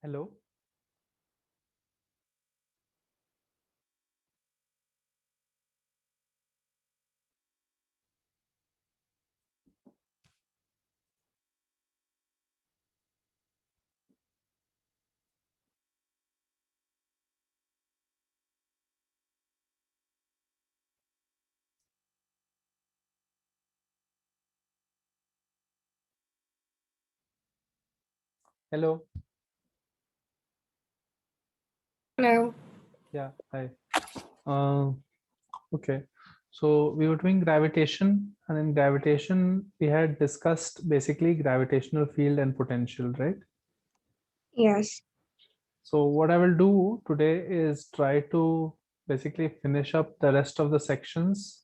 Hello. Hello. Hello. Yeah. Hi. Uh, okay. So we were doing gravitation, and in gravitation, we had discussed basically gravitational field and potential, right? Yes. So what I will do today is try to basically finish up the rest of the sections.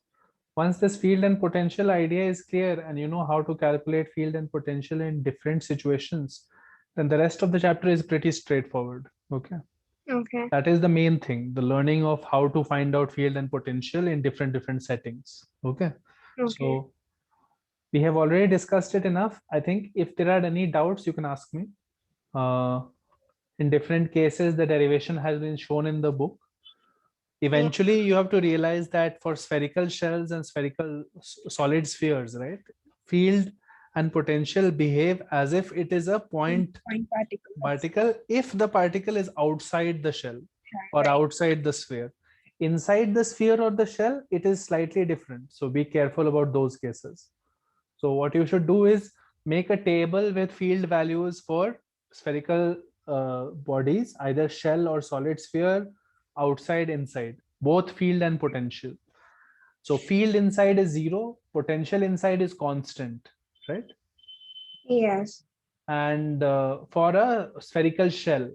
Once this field and potential idea is clear and you know how to calculate field and potential in different situations, then the rest of the chapter is pretty straightforward. Okay. Okay. That is the main thing, the learning of how to find out field and potential in different settings. Okay. Okay. So we have already discussed it enough. I think if there are any doubts, you can ask me. uh, in different cases the derivation has been shown in the book. Yeah. Eventually you have to realize that for spherical shells and spherical solid spheres, right, field and potential behave as if it is a point Point particles. particle if the particle is outside the shell or Right. outside the sphere. Inside the sphere or the shell, it is slightly different. So be careful about those cases. So what you should do is make a table with field values for spherical bodies, either shell or solid sphere, outside, inside, both field and potential. So field inside is zero, potential inside is constant, right? Yes. And for a spherical shell,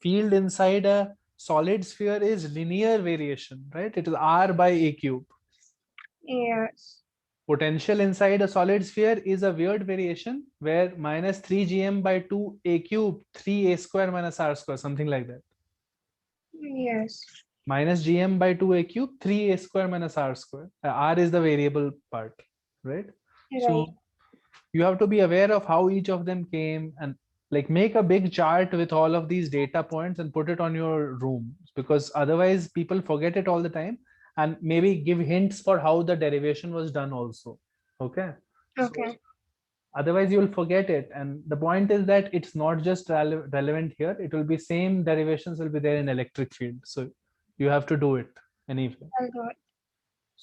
field inside a solid sphere is linear variation, right? It is r by a cube. Yes. Potential inside a solid sphere is a weird variation where minus 3 gm by 2 a cube 3 a square minus r square, something like that. Yes. Minus gm by 2 a cube 3 a square minus r square. R is the variable part, right? Right. So you have to be aware of how each of them came, and like make a big chart with all of these data points and put it on your room, because otherwise people forget it all the time. And maybe give hints for how the derivation was done also. Okay. So Okay. otherwise you will forget it, and the point is that it's not just relevant here, it will be same derivations will be there in electric field, so you have to do it anyway. All good.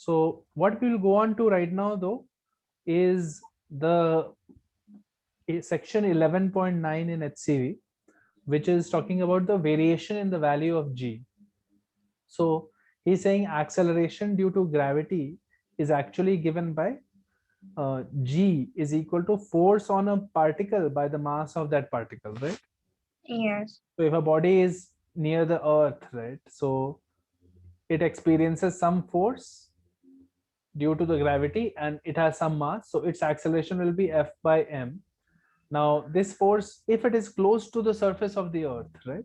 So what we'll go on to right now though is the section 11.9 in HCV, which is talking about the variation in the value of g. So he's saying acceleration due to gravity is actually given by g is equal to force on a particle by the mass of that particle, right? Yes. So if a body is near the earth, right, so it experiences some force due to the gravity and it has some mass, so its acceleration will be f by m. Now this force, if it is close to the surface of the earth, right,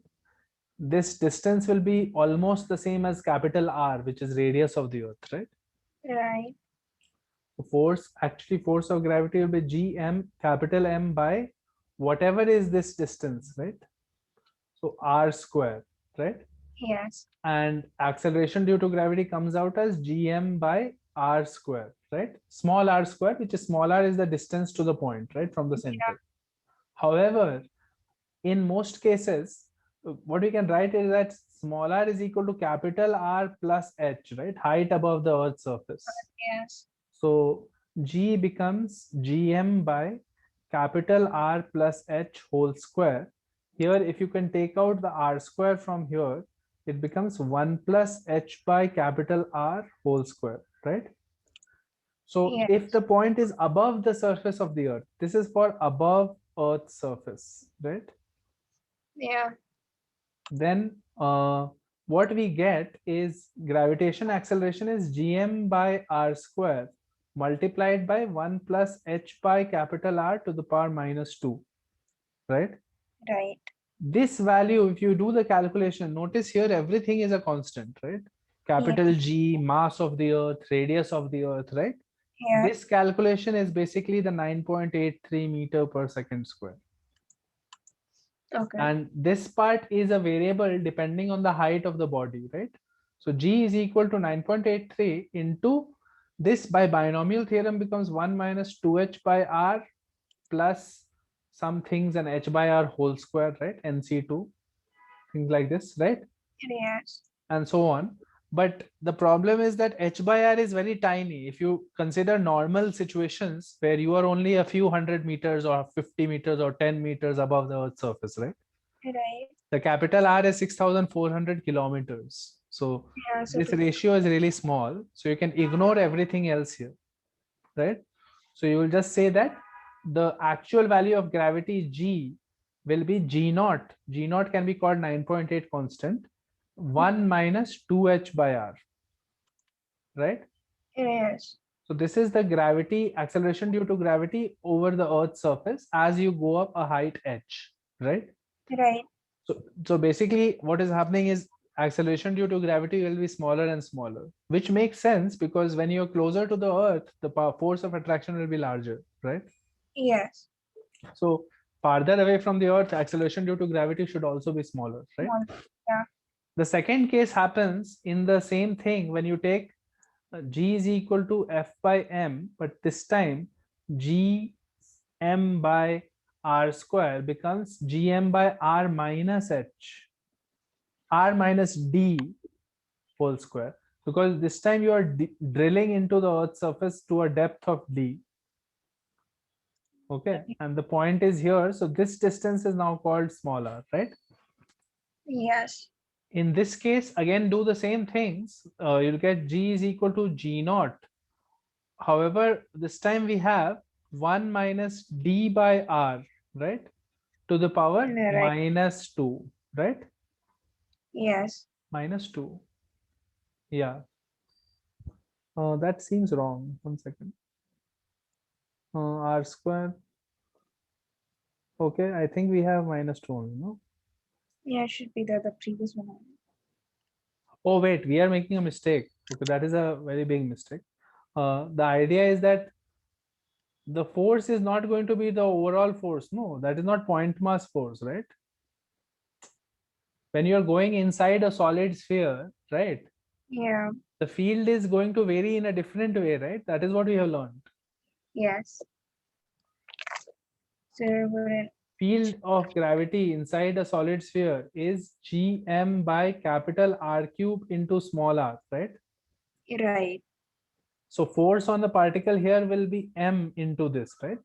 this distance will be almost the same as capital R, which is radius of the earth, right? Right. The force, actually force of gravity will be gm capital M by whatever is this distance, right? So r square, right? Yes. And acceleration due to gravity comes out as gm by r square, right? Small r square, which is small r is the distance to the point, right, from the Yeah. center. However, in most cases, what we can write is that small r is equal to capital R plus h, right? Height above the earth's surface. Yes. So g becomes gm by capital R plus h whole square. Here, if you can take out the r square from here, it becomes 1 plus h by capital R whole square, right? So if Yes. the point is above the surface of the earth, this is for above earth's surface, right? Yeah. Then what we get is gravitation acceleration is gm by r square multiplied by 1 plus h by capital R to the power minus 2, right? Right. This value, if you do the calculation, notice here everything is a constant, right? Yeah. Capital G, mass of the earth, radius of the earth, right? Yeah. This calculation is basically the 9.83 meter per second square. Okay. And this part is a variable depending on the height of the body, right? So G is equal to 9.83 into this by binomial theorem becomes 1 minus 2h by r plus some things and h by r whole square, right? NC2, things like this, right? Yes. And so on. But the problem is that h by r is very tiny. If you consider normal situations where you are only a few hundred meters or 50 meters or 10 meters above the Earth's surface, right? Right. The capital R is 6,400 kilometers. So Yeah. So this ratio is really small. So you can ignore everything else here, right? So you will just say that the actual value of gravity G will be G naught. G naught can be called 9.8 constant, 1 minus 2h by r, right? yes. So this is the gravity, acceleration due to gravity over the Earth's surface as you go up a height h, right? Right. So basically what is happening is acceleration due to gravity will be smaller and smaller, which makes sense because when you're closer to the Earth, the force of attraction will be larger, right? Yes. So farther away from the Earth, acceleration due to gravity should also be smaller, right? Small. Yeah. The second case happens in the same thing when you take G is equal to F by M, but this time G M by R square becomes GM by R minus H, R minus D whole square, because this time you are drilling into the Earth's surface to a depth of D. Okay, and the point is here, so this distance is now called small r, right? Yes. In this case, again, do the same things. You'll get G is equal to G naught. However, this time we have 1 minus D by R, right? To the power Right. minus 2, right? Yes. Minus 2. Yeah. That seems wrong. 1 second. R square. Okay, I think we have minus 2 only, no? Yeah. It should be the previous one. Oh, wait, we are making a mistake. Okay, that is a very big mistake. The idea is that the force is not going to be the overall force. No, that is not point mass force, right? When you're going inside a solid sphere, right? Yeah. The field is going to vary in a different way, right? That is what we have learned. Yes. So wouldn't. Field of gravity inside a solid sphere is Gm by capital R cube into small r, right? Right. So force on the particle here will be m into this, right?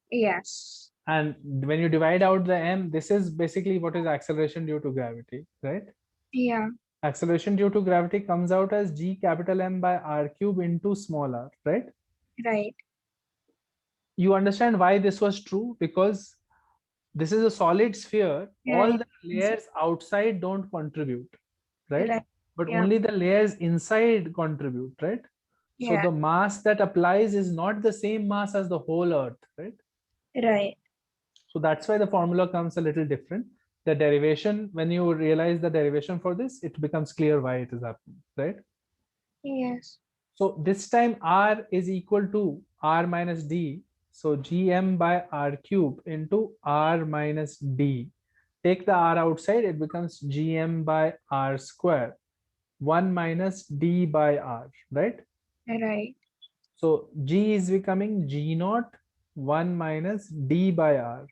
Yes. And when you divide out the m, this is basically what is acceleration due to gravity, right? Yeah. Acceleration due to gravity comes out as G capital M by R cube into small r, right? Right. You understand why this was true? Because this is a solid sphere. All Right. the layers outside don't contribute, right? Right. But Yeah. only the layers inside contribute, right? So Yeah. the mass that applies is not the same mass as the whole Earth, right? Right. So that's why the formula comes a little different. The derivation, when you realize the derivation for this, it becomes clear why it is happening, right? Yes. So this time R is equal to R minus D. So Gm by R cube into R minus D. Take the R outside, it becomes Gm by R square. 1 minus D by R, right? Right. So G is becoming G naught 1 minus D by R.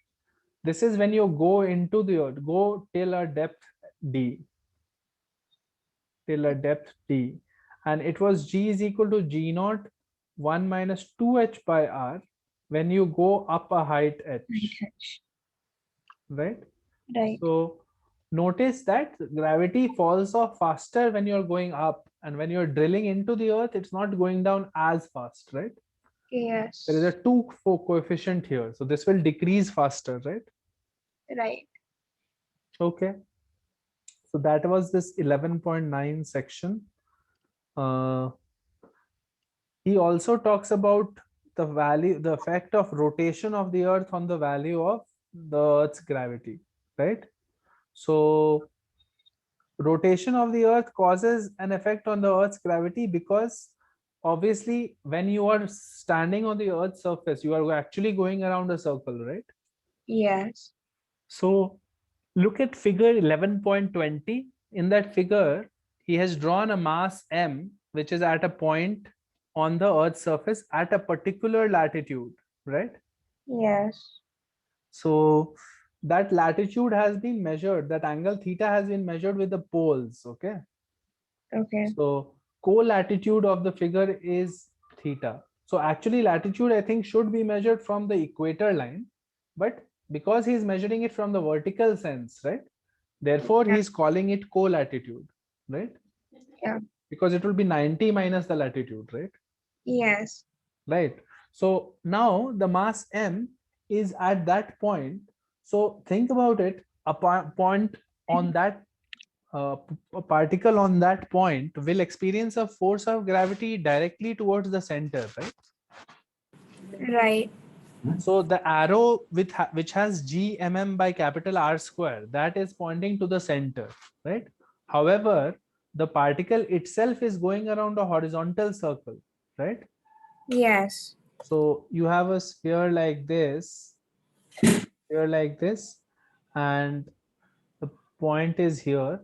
This is when you go into the Earth, go till a depth D, till a depth D. And it was G is equal to G naught 1 minus 2h by R when you go up a height h, right? Right. So notice that gravity falls off faster when you're going up, and when you're drilling into the Earth, it's not going down as fast, right? Yes. There is a 2 coefficient here, so this will decrease faster, right? Right. Okay, so that was this 11.9 section. He also talks about the value, the effect of rotation of the Earth on the value of the Earth's gravity, right? So rotation of the Earth causes an effect on the Earth's gravity because obviously when you are standing on the Earth's surface, you are actually going around a circle, right? Yes. So look at figure 11.20. In that figure, he has drawn a mass m, which is at a point on the Earth's surface at a particular latitude, right? Yes. So that latitude has been measured, that angle theta has been measured with the poles, okay? Okay. So co-latitude of the figure is theta. So actually latitude, I think, should be measured from the equator line, but because he's measuring it from the vertical sense, right? Therefore, Yeah. he's calling it co-latitude, right? Yeah. Because it will be 90 minus the latitude, right? Yes. Right. So now the mass m is at that point. So think about it, a point on that a particle on that point will experience a force of gravity directly towards the center, right? Right. So the arrow with which has gmm by capital R square, that is pointing to the center, right? However, the particle itself is going around a horizontal circle, right? Yes. So you have a sphere like this, and the point is here,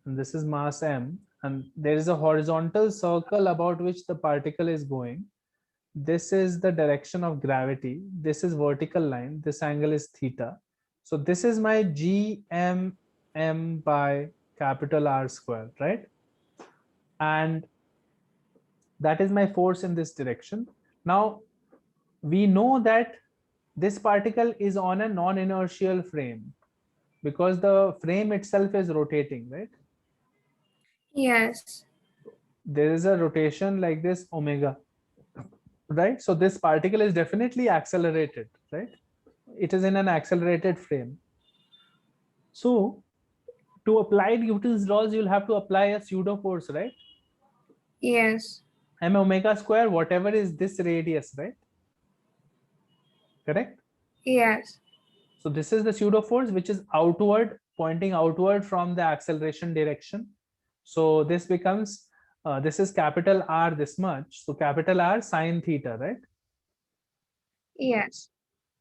and this is mass m, and there is a horizontal circle about which the particle is going. This is the direction of gravity. This is vertical line. This angle is theta. So this is my gmm by capital R square, right? And that is my force in this direction. Now we know that this particle is on a non-inertial frame because the frame itself is rotating, right? Yes. There is a rotation like this omega, right? So this particle is definitely accelerated, right? It is in an accelerated frame. So to apply Newton's laws, you'll have to apply a pseudo force, right? Yes. M omega square, whatever is this radius, right? Correct? Yes. So this is the pseudo force which is outward, pointing outward from the acceleration direction. So this becomes, this is capital R this much. So capital R sine theta, right? Yes.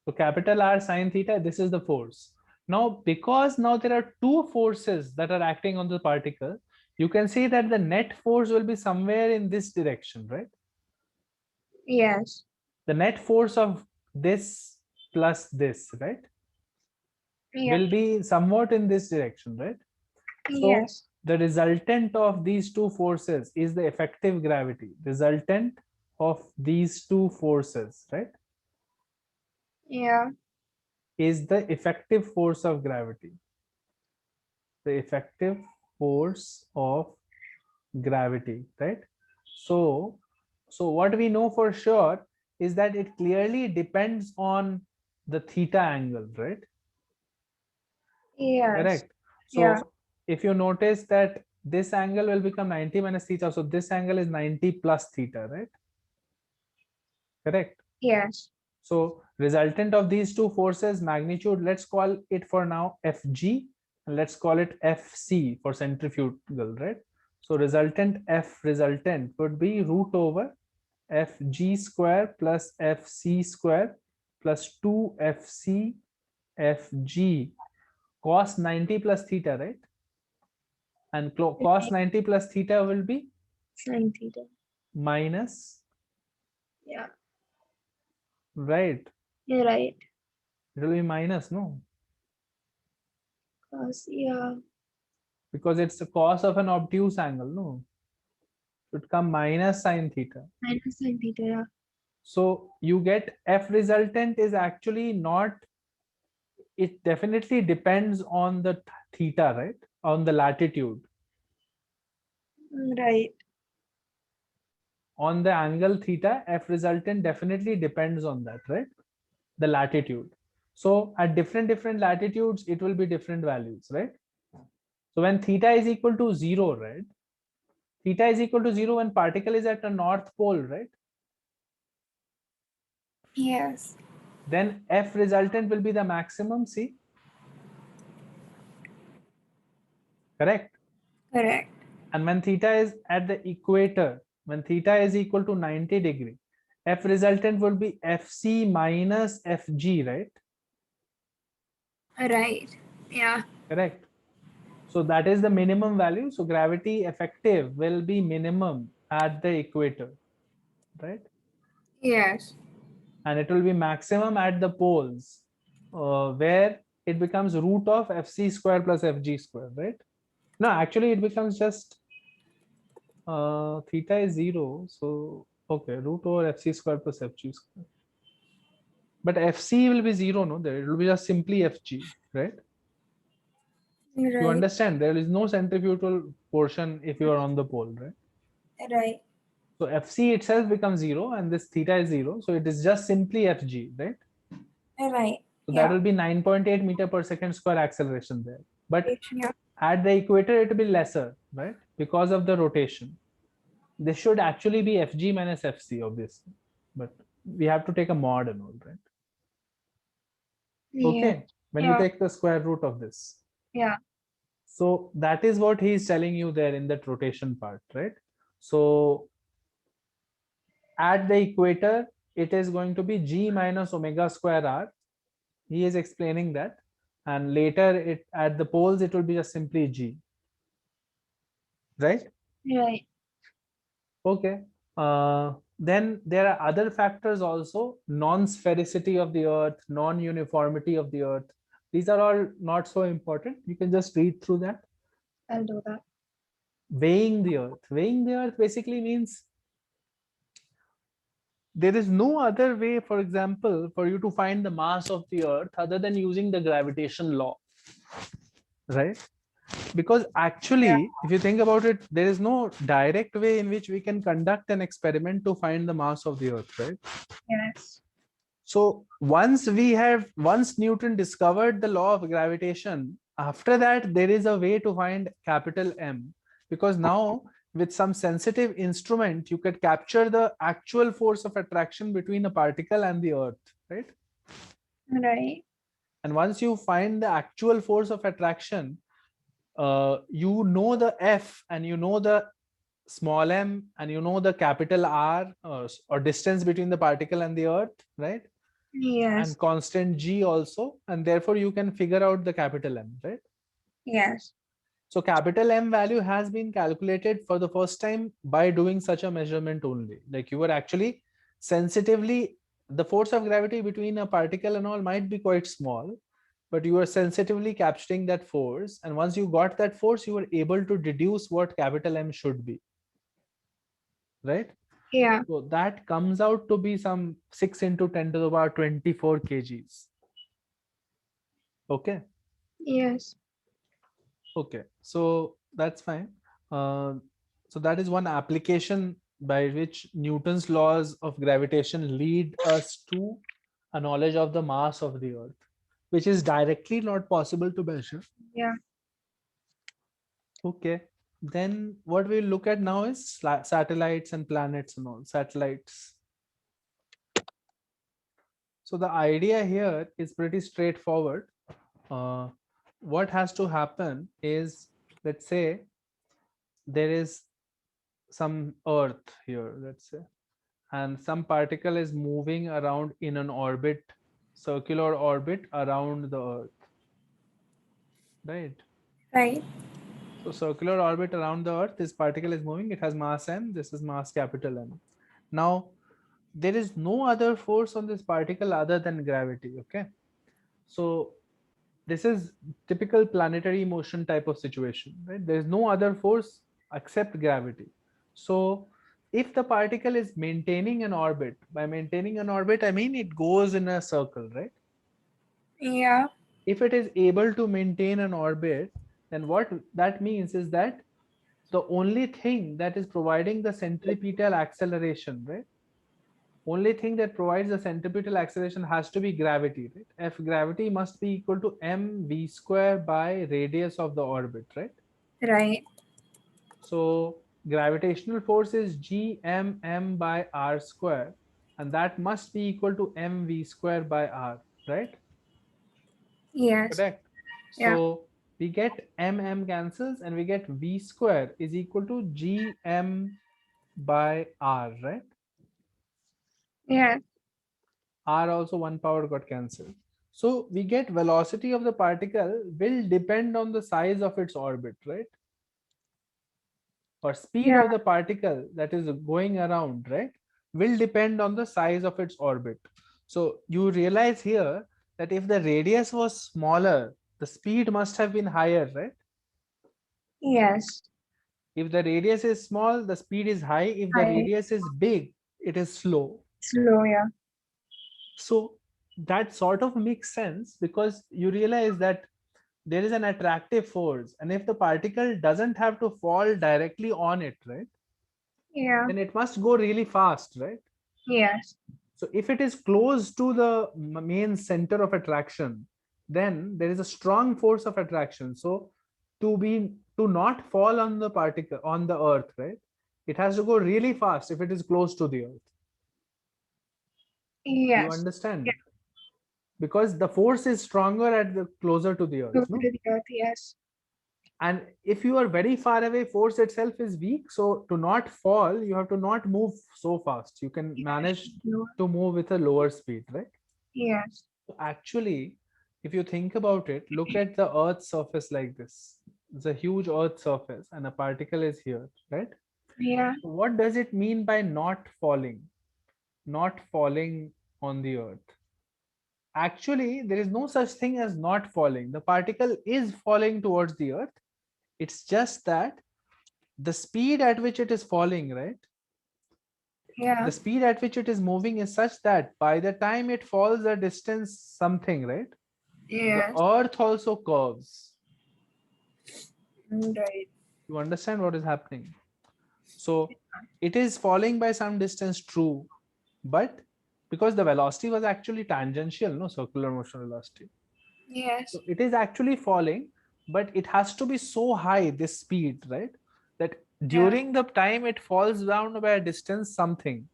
So capital R sine theta, this is the force. Now, because now there are two forces that are acting on the particle, you can see that the net force will be somewhere in this direction, right? Yes. The net force of this plus this, right, Yeah. will be somewhat in this direction, right? So Yes. the resultant of these two forces is the effective gravity. Resultant of these two forces, right, Yeah. is the effective force of gravity. The effective force of gravity, right? So, so what we know for sure is that it clearly depends on the theta angle, right? Yes. Correct. Yeah. So if you notice that this angle will become 90 minus theta, so this angle is 90 plus theta, right? Correct. Yes. So resultant of these two forces magnitude, let's call it for now Fg, and let's call it Fc for centrifugal, right? So resultant would be root over Fg square plus Fc square plus 2 Fc Fg cos 90 plus theta, right? And cos 90 plus theta will be Sine theta. minus, Yeah. right? You're right. It will be minus, no? Cause yeah. Because it's the cos of an obtuse angle, no? It would come minus sine theta. Minus sine theta. Yeah. So you get F resultant is actually not, it definitely depends on the theta, right? On the latitude. Right. On the angle theta, F resultant definitely depends on that, right? The latitude. So at different latitudes, it will be different values, right? So when theta is equal to 0, right? Theta is equal to 0 when particle is at the north pole, right? Yes. Then F resultant will be the maximum, see? Correct? Correct. And when theta is at the equator, when theta is equal to 90 degree, F resultant will be Fc minus Fg, right? Right. Yeah. correct? So that is the minimum value. So gravity effective will be minimum at the equator, right? Yes. And it will be maximum at the poles, where it becomes root of fc square plus fg square, right? No, actually it becomes just theta is 0. So, okay, root over fc square plus fg square. But fc will be 0, no? There it will be just simply fg, right? You Right. understand? There is no centrifugal portion if you are on the pole, right? Right. So fc itself becomes 0 and this theta is 0. So it is just simply fg, right? Right. So that Yeah. will be 9.8 meter per second square acceleration there. But Yeah. at the equator, it will be lesser, right? Because of the rotation. This should actually be fg minus fc, obviously. But we have to take a mod and all, right? Yeah. Okay. When we Yeah. take the square root of this. Yeah. So that is what he is telling you there in that rotation part, right? So at the equator, it is going to be g minus omega square r. He is explaining that. And later it at the poles, it will be just simply g, right? Right. Okay. Then there are other factors also: non-sphericity of the earth, non-uniformity of the earth. These are all not so important. You can just read through that. I'll do that. Weighing the earth. Weighing the earth basically means there is no other way, for example, for you to find the mass of the earth other than using the gravitation law, right? Because Yeah. actually, if you think about it, there is no direct way in which we can conduct an experiment to find the mass of the earth, right? Yes. So once Newton discovered the law of gravitation, after that there is a way to find capital M, because now with some sensitive instrument you could capture the actual force of attraction between a particle and the earth, right? Right. And once you find the actual force of attraction, you know the F and you know the small m and you know the capital R, or distance between the particle and the earth, right? Yes. And constant g also, and therefore you can figure out the capital M, right? Yes. So capital M value has been calculated for the first time by doing such a measurement only. Like you were actually sensitively, the force of gravity between a particle and all might be quite small, but you were sensitively capturing that force, and once you got that force you were able to deduce what capital M should be, right? Yeah. So that comes out to be some 6 into 10 to the power 24 kgs. Okay. Yes. Okay, so that's fine. Uh, so that is one application by which Newton's laws of gravitation lead us to a knowledge of the mass of the Earth, which is directly not possible to measure. Yeah. Okay, then what we'll look at now is satellites and planets and all. Satellites. So the idea here is pretty straightforward. Uh, what has to happen is, let's say there is some earth here, let's say, and some particle is moving around in an orbit, circular orbit around the earth, right? Right. So circular orbit around the earth, this particle is moving, it has mass m, this is mass capital M. Now there is no other force on this particle other than gravity. Okay, so this is typical planetary motion type of situation, right? There is no other force except gravity. So if the particle is maintaining an orbit, by maintaining an orbit I mean it goes in a circle, right? Yeah. If it is able to maintain an orbit, then what that means is that the only thing that is providing the centripetal acceleration, right, only thing that provides the centripetal acceleration has to be gravity, right? F gravity must be equal to mv square by radius of the orbit, right? Right. So gravitational force is gmm by r square, and that must be equal to mv square by r, right? Yes. Correct. Yeah. So we get mm cancels and we get v square is equal to gm by r, right? Yes. R also one power got cancelled. So we get velocity of the particle will depend on the size of its orbit, right? Or speed Yeah. of the particle that is going around, right, will depend on the size of its orbit. So you realize here that if the radius was smaller, the speed must have been higher, right? Yes. If the radius is small, the speed is high. If the I radius is big, it is slow. slow. Yeah. So that sort of makes sense because you realize that there is an attractive force, and if the particle doesn't have to fall directly on it, right, Yeah. then it must go really fast, right? Yes. So if it is close to the main center of attraction, then there is a strong force of attraction. So to not fall on the particle on the earth, right, it has to go really fast if it is close to the earth. You Yes. understand? Yeah. Because the force is stronger at the closer to the earth, Close to no? the earth. Yes. And if you are very far away, force itself is weak. So to not fall, you have to not move so fast. You can manage No. to move with a lower speed, right? Yes. So actually, if you think about it, look at the Earth's surface like this. It's a huge Earth surface and a particle is here, right? Yeah. What does it mean by not falling? Not falling on the Earth. Actually, there is no such thing as not falling. The particle is falling towards the Earth. It's just that the speed at which it is falling, right? Yeah. The speed at which it is moving is such that by the time it falls a distance something, right? The Yes. earth also curves. Right. You understand what is happening? So it is falling by some distance, true, but because the velocity was actually tangential, no, circular motion velocity. Yes. So it is actually falling, but it has to be so high, this speed, right? That Yeah. during the time it falls down by a distance something,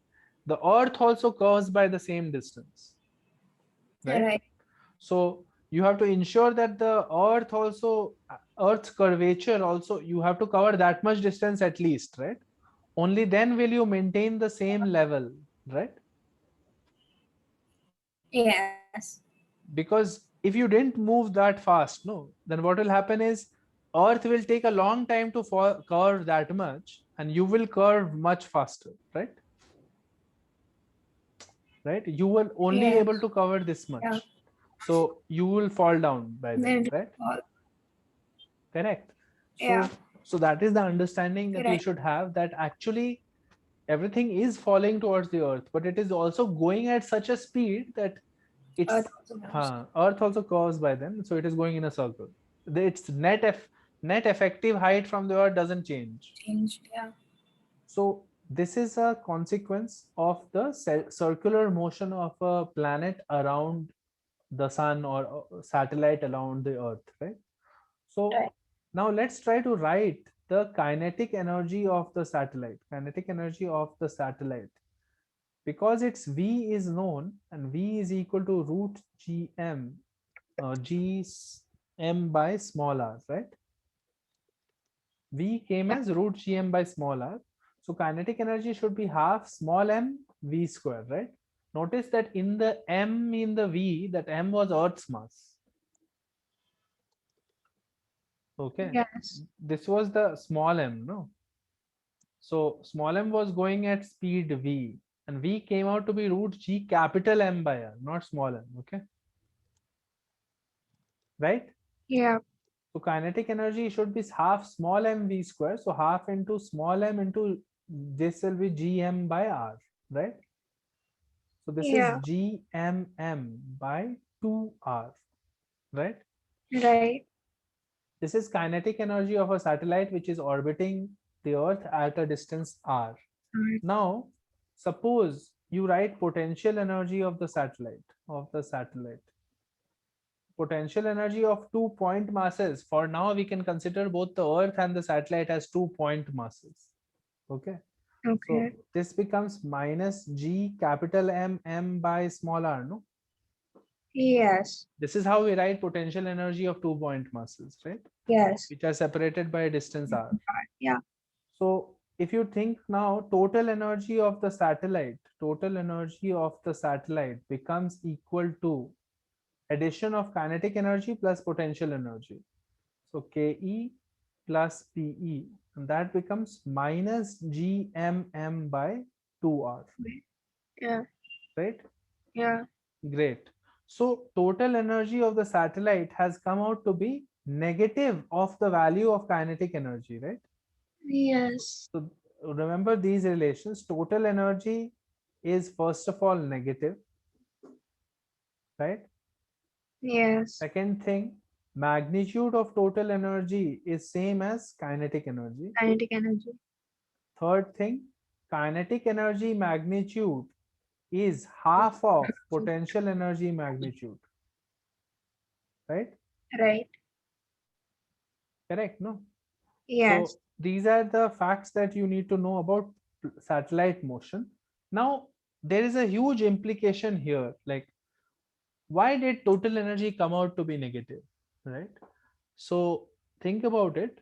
the earth also curves by the same distance, right? Right. So you have to ensure that the earth also, earth's curvature also, you have to cover that much distance at least, right? Only then will you maintain the same level, right? Yes. Because if you didn't move that fast, no, then what will happen is earth will take a long time to curve that much and you will curve much faster, right? Right, you will only Yes. able to cover this Yeah. much, so you will fall down by then, Then right? all. Correct. Yeah. So that is the understanding that you Right. should have, that actually everything is falling towards the earth, but it is also going at such a speed that Earth it's also moves. earth also curves by then, so it is going in a circle. Its net effective height from the earth doesn't change. Change. Yeah. So this is a consequence of the circular motion of a planet around the sun, or a satellite around the earth, right? So Right. now let's try to write the kinetic energy of the satellite. Kinetic energy of the satellite. Because its V is known and V is equal to root Gm, Gm by small r, right? V came Yeah. as root Gm by small r. So kinetic energy should be half small m V square, right? Notice that in the m in the V, that m was Earth's mass. Okay. Yes. This was the small m, no? So small m was going at speed v, and v came out to be root g capital M by r, not small m. Okay, right? Yeah. So kinetic energy should be half small m v square. So half into small m into this will be gm by r, right? So this is Yeah. gmm by 2r, right? Right. This is kinetic energy of a satellite which is orbiting the Earth at a distance r. Right. Now, suppose you write potential energy of the satellite. Potential energy of 2 point masses. For now, we can consider both the Earth and the satellite as 2 point masses. Okay. So Okay. this becomes minus G capital M by small r. No, Yes. this is how we write potential energy of 2 point masses, right? Yes. Which are separated by a distance r. Yeah. So if you think now, total energy of the satellite becomes equal to addition of kinetic energy plus potential energy. So Ke plus Pe, and that becomes minus Gmm by 2R, Yeah. right? Yeah. Great. So total energy of the satellite has come out to be negative of the value of kinetic energy, right? Yes. So remember these relations. Total energy is first of all negative, right? Yes. Second thing, magnitude of total energy is same as kinetic energy. Kinetic energy. Third thing, kinetic energy magnitude is half of potential energy magnitude, right? Right. Correct, no? Yes. So these are the facts that you need to know about satellite motion. Now, there is a huge implication here. Like, why did total energy come out to be negative, right? So think about it.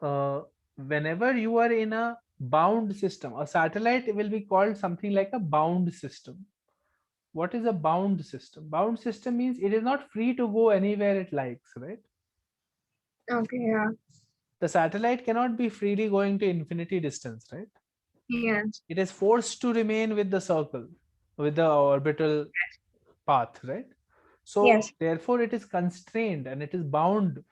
Uh, Whenever you are in a bound system, a satellite will be called something like a bound system. What is a bound system? Bound system means it is not free to go anywhere it likes, right? Okay. Yeah. The satellite cannot be freely going to infinity distance, right? Yes. It is forced to remain with the circle, with the orbital path, right? So Yes. therefore it is constrained and it is bound.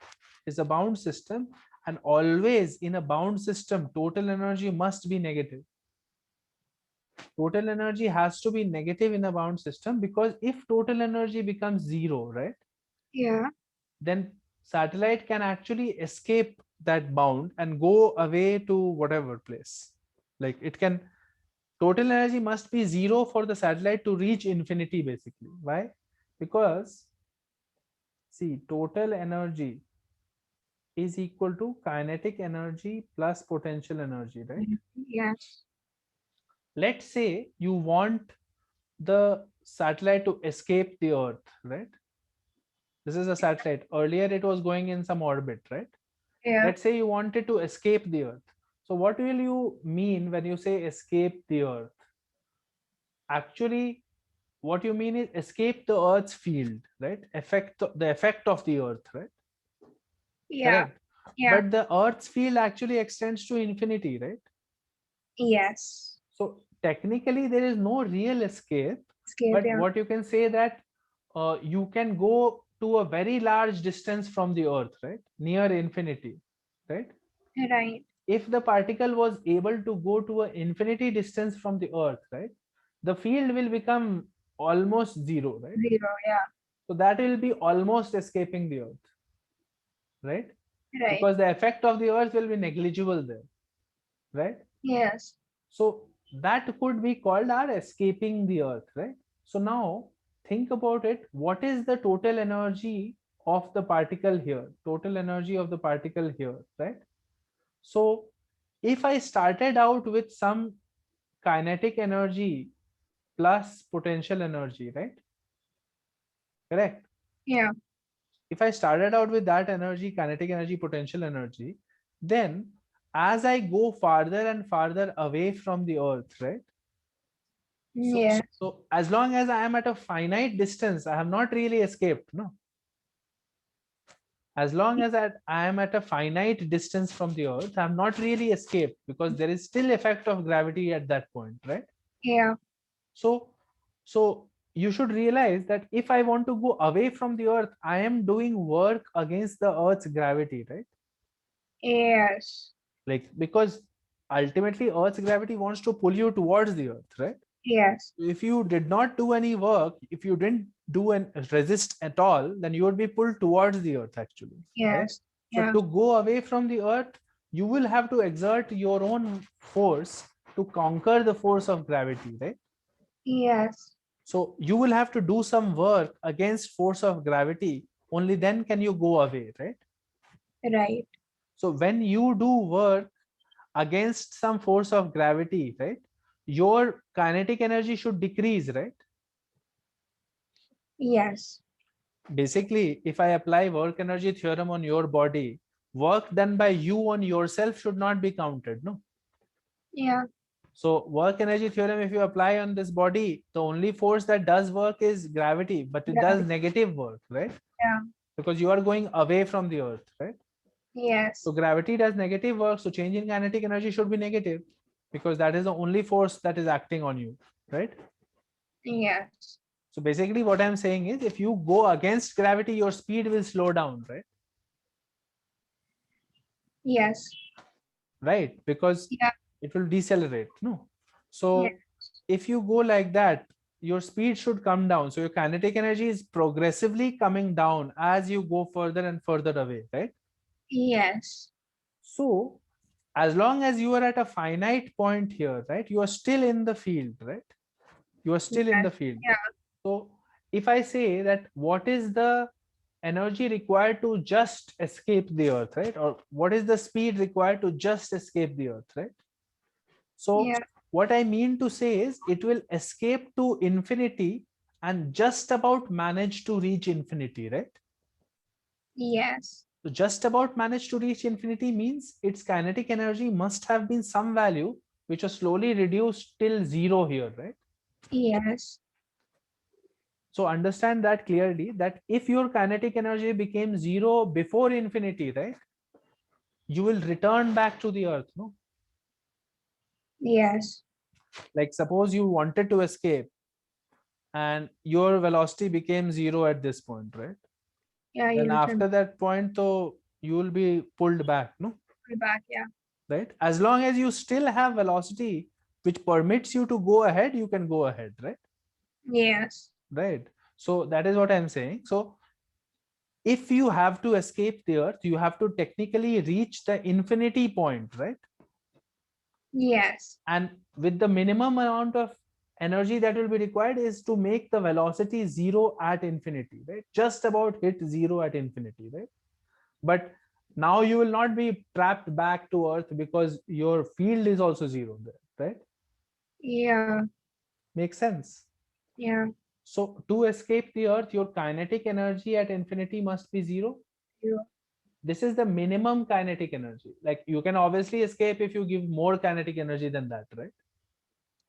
It's a bound system, and always in a bound system total energy must be negative. Total energy has to be negative in a bound system, because if total energy becomes zero, right, Yeah. then satellite can actually escape that bound and go away to whatever place. Like it can, total energy must be zero for the satellite to reach infinity basically. Why? Because see, total energy is equal to kinetic energy plus potential energy, right? Yes. Let's say you want the satellite to escape the earth, right? This is a satellite. Earlier it was going in some orbit, right? Yeah. Let's say you wanted to escape the earth. So what will you mean when you say escape the earth? Actually, what you mean is escape the earth's field, right? The effect of the earth, right? Yeah. Correct. Yeah. But the earth's field actually extends to infinity, right? Yes. So technically there is no real escape, Escape. but Yeah. what you can say that you can go to a very large distance from the earth, right? Near infinity, right? Right. If the particle was able to go to an infinity distance from the earth, right, the field will become almost zero, right? Zero. Yeah. So that will be almost escaping the earth, right? Right. Because the effect of the earth will be negligible there, right? Yes. So that could be called our escaping the earth, right? So now think about it. What is the total energy of the particle here? Total energy of the particle here, right? So if I started out with some kinetic energy plus potential energy, right? Correct. Yeah. If I started out with that energy, kinetic energy, potential energy, then as I go farther and farther away from the earth, right? So, Yeah. so, so as long as I am at a finite distance, I have not really escaped. No. As long as I am at a finite distance from the earth, I have not really escaped, because there is still effect of gravity at that point, right? Yeah. So, so you should realize that if I want to go away from the earth, I am doing work against the earth's gravity, right? Yes. Like, because ultimately earth's gravity wants to pull you towards the earth, right? Yes. If you did not do any work, if you didn't do and resist at all, then you would be pulled towards the earth actually, right? Yes. So Yeah. to go away from the earth, you will have to exert your own force to conquer the force of gravity, right? Yes. So you will have to do some work against force of gravity, only then can you go away, right? Right. So when you do work against some force of gravity, right, your kinetic energy should decrease, right? Yes. Basically, if I apply work energy theorem on your body, work done by you on yourself should not be counted, no? Yeah. So work energy theorem, if you apply on this body, the only force that does work is gravity, but it does Gravity. negative work, right? Yeah. Because you are going away from the earth, right? Yes. So gravity does negative work. So change in kinetic energy should be negative because that is the only force that is acting on you, right? Yes. So basically what I'm saying is if you go against gravity, your speed will slow down, right? Yes. Right? Because Yeah. it will decelerate. No. Yes. So if you go like that, your speed should come down. So your kinetic energy is progressively coming down as you go further and further away, right? Yes. So as long as you are at a finite point here, right, you are still in the field, right? You are still in Yes. the field. Yeah. So if I say that what is the energy required to just escape the earth, right? Or what is the speed required to just escape the earth, right? So Yeah. what I mean to say is it will escape to infinity and just about manage to reach infinity, right? Yes. So just about manage to reach infinity means its kinetic energy must have been some value which was slowly reduced till zero here, right? Yes. So understand that clearly that if your kinetic energy became zero before infinity, right, you will return back to the earth. No, Yes. like suppose you wanted to escape and your velocity became zero at this point, right? Yeah. Then You return after that point, though, you will be pulled back. No, back. Yeah. right? As long as you still have velocity which permits you to go ahead, you can go ahead, right? Yes. Right. So that is what I'm saying. So if you have to escape the earth, you have to technically reach the infinity point, right? Yes. And with the minimum amount of energy that will be required is to make the velocity zero at infinity, right? Just about hit zero at infinity, right? But now you will not be trapped back to earth because your field is also zero there, right? Yeah. Makes sense. Yeah. So to escape the earth, your kinetic energy at infinity must be zero. You. This is the minimum kinetic energy. Like you can obviously escape if you give more kinetic energy than that, right?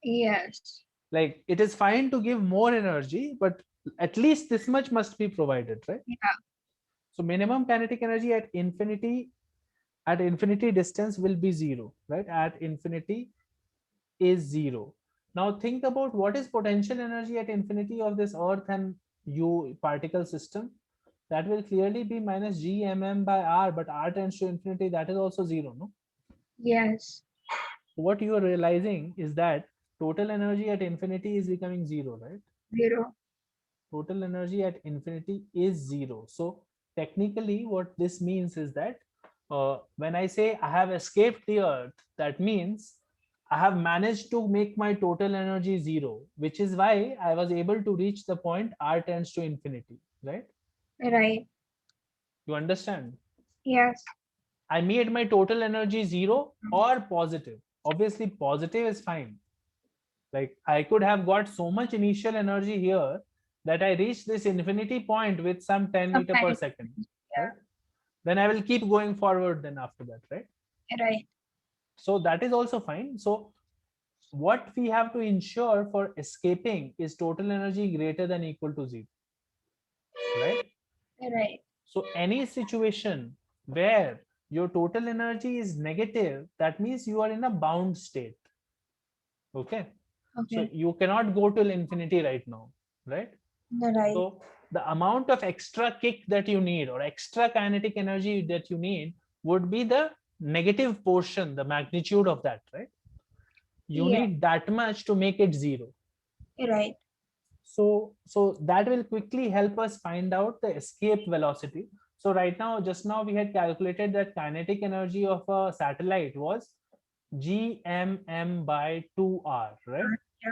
Yes. Like it is fine to give more energy, but at least this much must be provided, right? Yeah. So minimum kinetic energy at infinity distance will be zero, right? At infinity is zero. Now think about what is potential energy at infinity of this earth and u particle system. That will clearly be minus g mm by r, but r tends to infinity, that is also zero, no? Yes. What you are realizing is that total energy at infinity is becoming zero, right? Zero. Total energy at infinity is zero. So technically what this means is that when I say I have escaped the earth, that means I have managed to make my total energy zero, which is why I was able to reach the point r tends to infinity, right? Right. You understand? Yes. I made my total energy zero or positive. Obviously positive is fine. Like I could have got so much initial energy here that I reach this infinity point with some 10 meter per Sometimes. second, right? Yeah. Then I will keep going forward then after that, right? Right. So that is also fine. So what we have to ensure for escaping is total energy greater than equal to zero, right? Right. So any situation where your total energy is negative, that means you are in a bound state. Okay. So Okay. you cannot go till infinity right now, right? Right. So the amount of extra kick that you need or extra kinetic energy that you need would be the negative portion, the magnitude of that, right? You Yeah. need that much to make it zero. Right. So that will quickly help us find out the escape velocity. So right now, just now we had calculated that kinetic energy of a satellite was gmm by 2r, right? Yeah.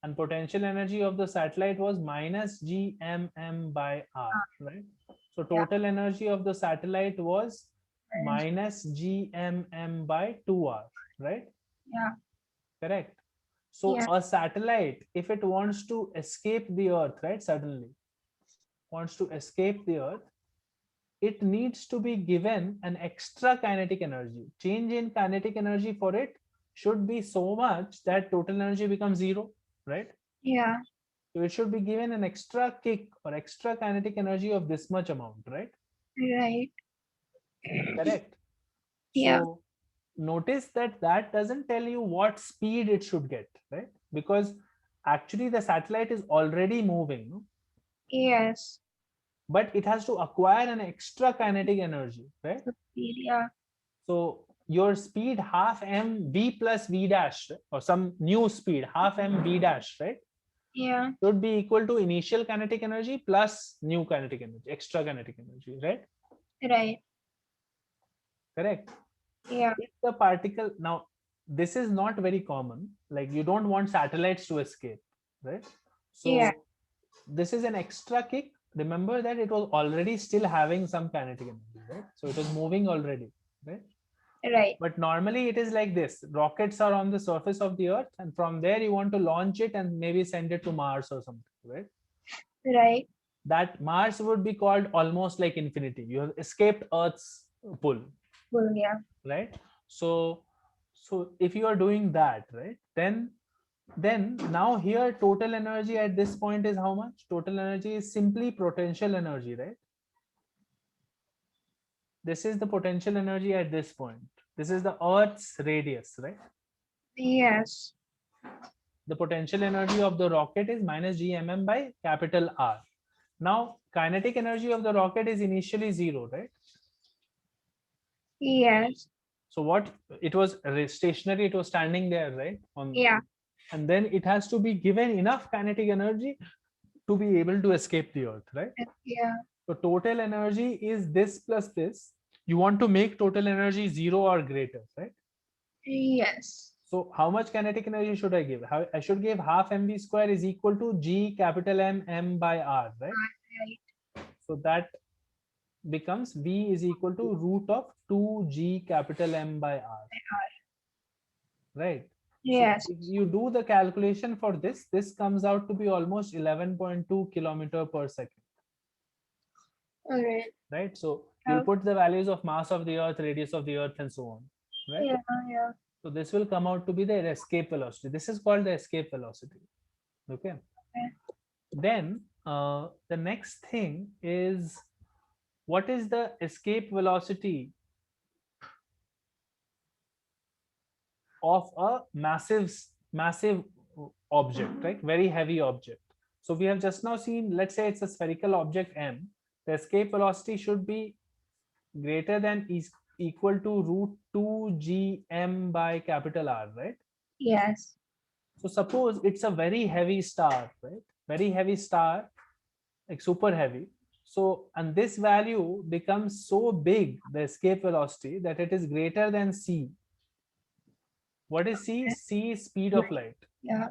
And potential energy of the satellite was minus gmm by r, right? So Yeah. total energy of the satellite was And minus gmm by 2r, right? yeah. Correct. So Yeah. a satellite, if it wants to escape the earth, right, suddenly wants to escape the earth, it needs to be given an extra kinetic energy. Change in kinetic energy for it should be so much that total energy becomes zero, right? Yeah. So it should be given an extra kick or extra kinetic energy of this much amount, right? Right. Correct. Yeah. So notice that that doesn't tell you what speed it should get, right? Because actually the satellite is already moving, no? Yes. But it has to acquire an extra kinetic energy, right? Yeah. So your speed half m v plus v dash, right? Or some new speed half m v dash, right, Yeah. should be equal to initial kinetic energy plus new kinetic energy, extra kinetic energy, right? Right. Correct. Yeah. If the particle, now this is not very common, like you don't want satellites to escape, right? So Yeah. this is an extra kick. Remember that it was already still having some kinetic energy, right? So it was moving already, right? Right. But normally it is like this: rockets are on the surface of the earth, and from there you want to launch it and maybe send it to Mars or something, right? Right. That Mars would be called almost like infinity. You have escaped Earth's pull, Well, yeah. right? So if you are doing that, right, then now here total energy at this point is how much? Total energy is simply potential energy, right? This is the potential energy at this point. This is the Earth's radius, right? Yes. The potential energy of the rocket is minus gmm by capital R. Now kinetic energy of the rocket is initially zero, right? Yes. So what, it was stationary, it was standing there, right? Yeah. And then it has to be given enough kinetic energy to be able to escape the earth, right? Yeah. So total energy is this plus this. You want to make total energy zero or greater, right? Yes. So how much kinetic energy should I give? I should give half mv square is equal to g capital M by R, right? Right. So that becomes v is equal to root of 2g capital M by R, right? Yes. So if you do the calculation for this comes out to be almost 11.2 kilometer per second, All right. right? So you'll put the values of mass of the earth, radius of the earth, and so on, right? Yeah. Yeah. So this will come out to be the escape velocity. This is called the escape velocity. Okay. Then the next thing is, what is the escape velocity of a massive object, right? Very heavy object. So we have just now seen, let's say it's a spherical object m. The escape velocity should be greater than is equal to root 2 gm by capital R, right? Yes. So suppose it's a very heavy star, right? Very heavy star, like super heavy. So, and this value becomes so big, the escape velocity, that it is greater than c. What is c? C is speed of light. Yeah.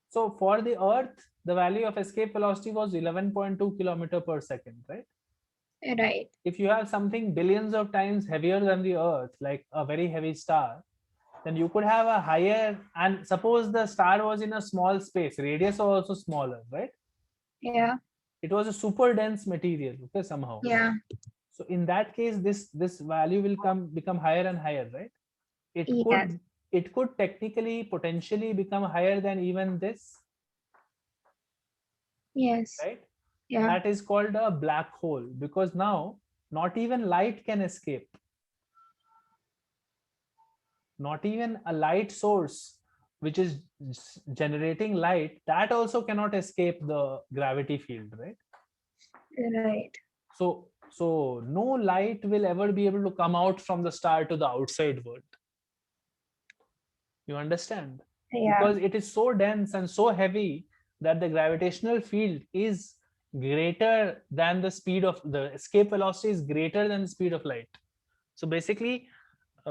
So for the earth, the value of escape velocity was 11.2 kilometer per second, right? Right. If you have something billions of times heavier than the earth, like a very heavy star, then you could have a higher, and suppose the star was in a small space, radius was also smaller, right? Yeah. It was a super dense material, okay, somehow. Yeah. So in that case, this value will become higher and higher, right? It Yes. could technically potentially become higher than even this, Yes. right? Yeah. That is called a black hole, because now not even light can escape. Not even a light source which is generating light, that also cannot escape the gravity field, right? Right. So no light will ever be able to come out from the star to the outside world. You understand? Yeah. Because it is so dense and so heavy that the gravitational field is greater than the speed of the escape velocity is greater than the speed of light. So basically,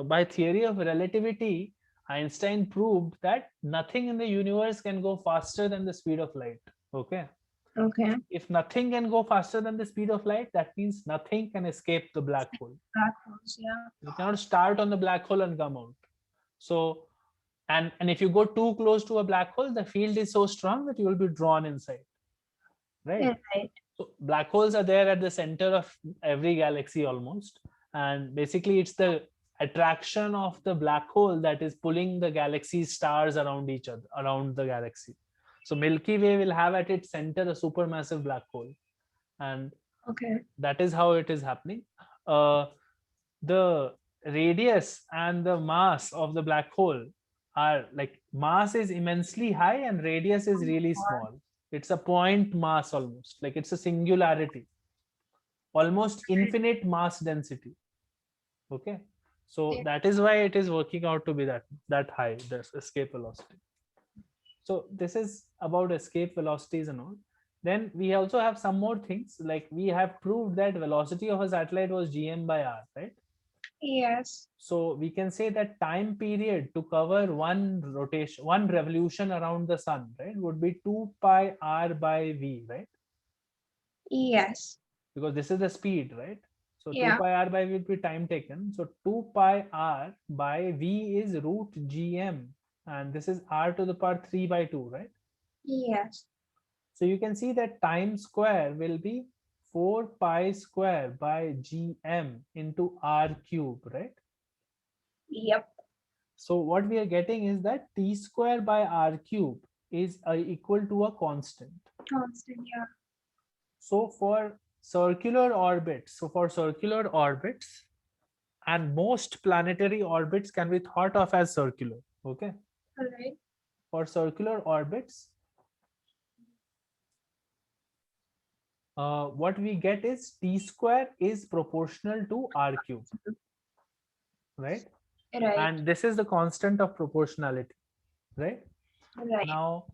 by theory of relativity, Einstein proved that nothing in the universe can go faster than the speed of light. Okay. Okay. If nothing can go faster than the speed of light, that means nothing can escape the black hole. Black holes. Yeah. You cannot start on the black hole and come out. So, and if you go too close to a black hole, the field is so strong that you will be drawn inside. Right. Yeah, right. So black holes are there at the center of every galaxy almost, and basically it's the attraction of the black hole that is pulling the galaxy stars around each other, around the galaxy. So Milky Way will have at its center a supermassive black hole, and Okay. that is how it is happening. The radius and the mass of the black hole are like, mass is immensely high and radius is really small. It's a point mass, almost like it's a singularity, almost infinite mass density. Okay, so Yeah. that is why it is working out to be that high, the escape velocity. So this is about escape velocities and all. Then we also have some more things, like we have proved that velocity of a satellite was gm by r, right? Yes. So we can say that time period to cover one rotation, one revolution around the sun, right, would be 2 pi r by v, right? Yes. Because this is the speed, right? So 2 Yeah. pi r by v would be time taken. So 2 pi r by v is root gm, and this is r to the power 3 by 2, right? Yes. So you can see that time square will be 4 pi square by gm into r cube, right? Yep. So what we are getting is that t square by r cube is equal to a constant. Constant. Yeah. So for circular orbits, and most planetary orbits can be thought of as circular. Okay. All right. For circular orbits, what we get is t square is proportional to r cube, right? Right. And this is the constant of proportionality, right? Right. Now,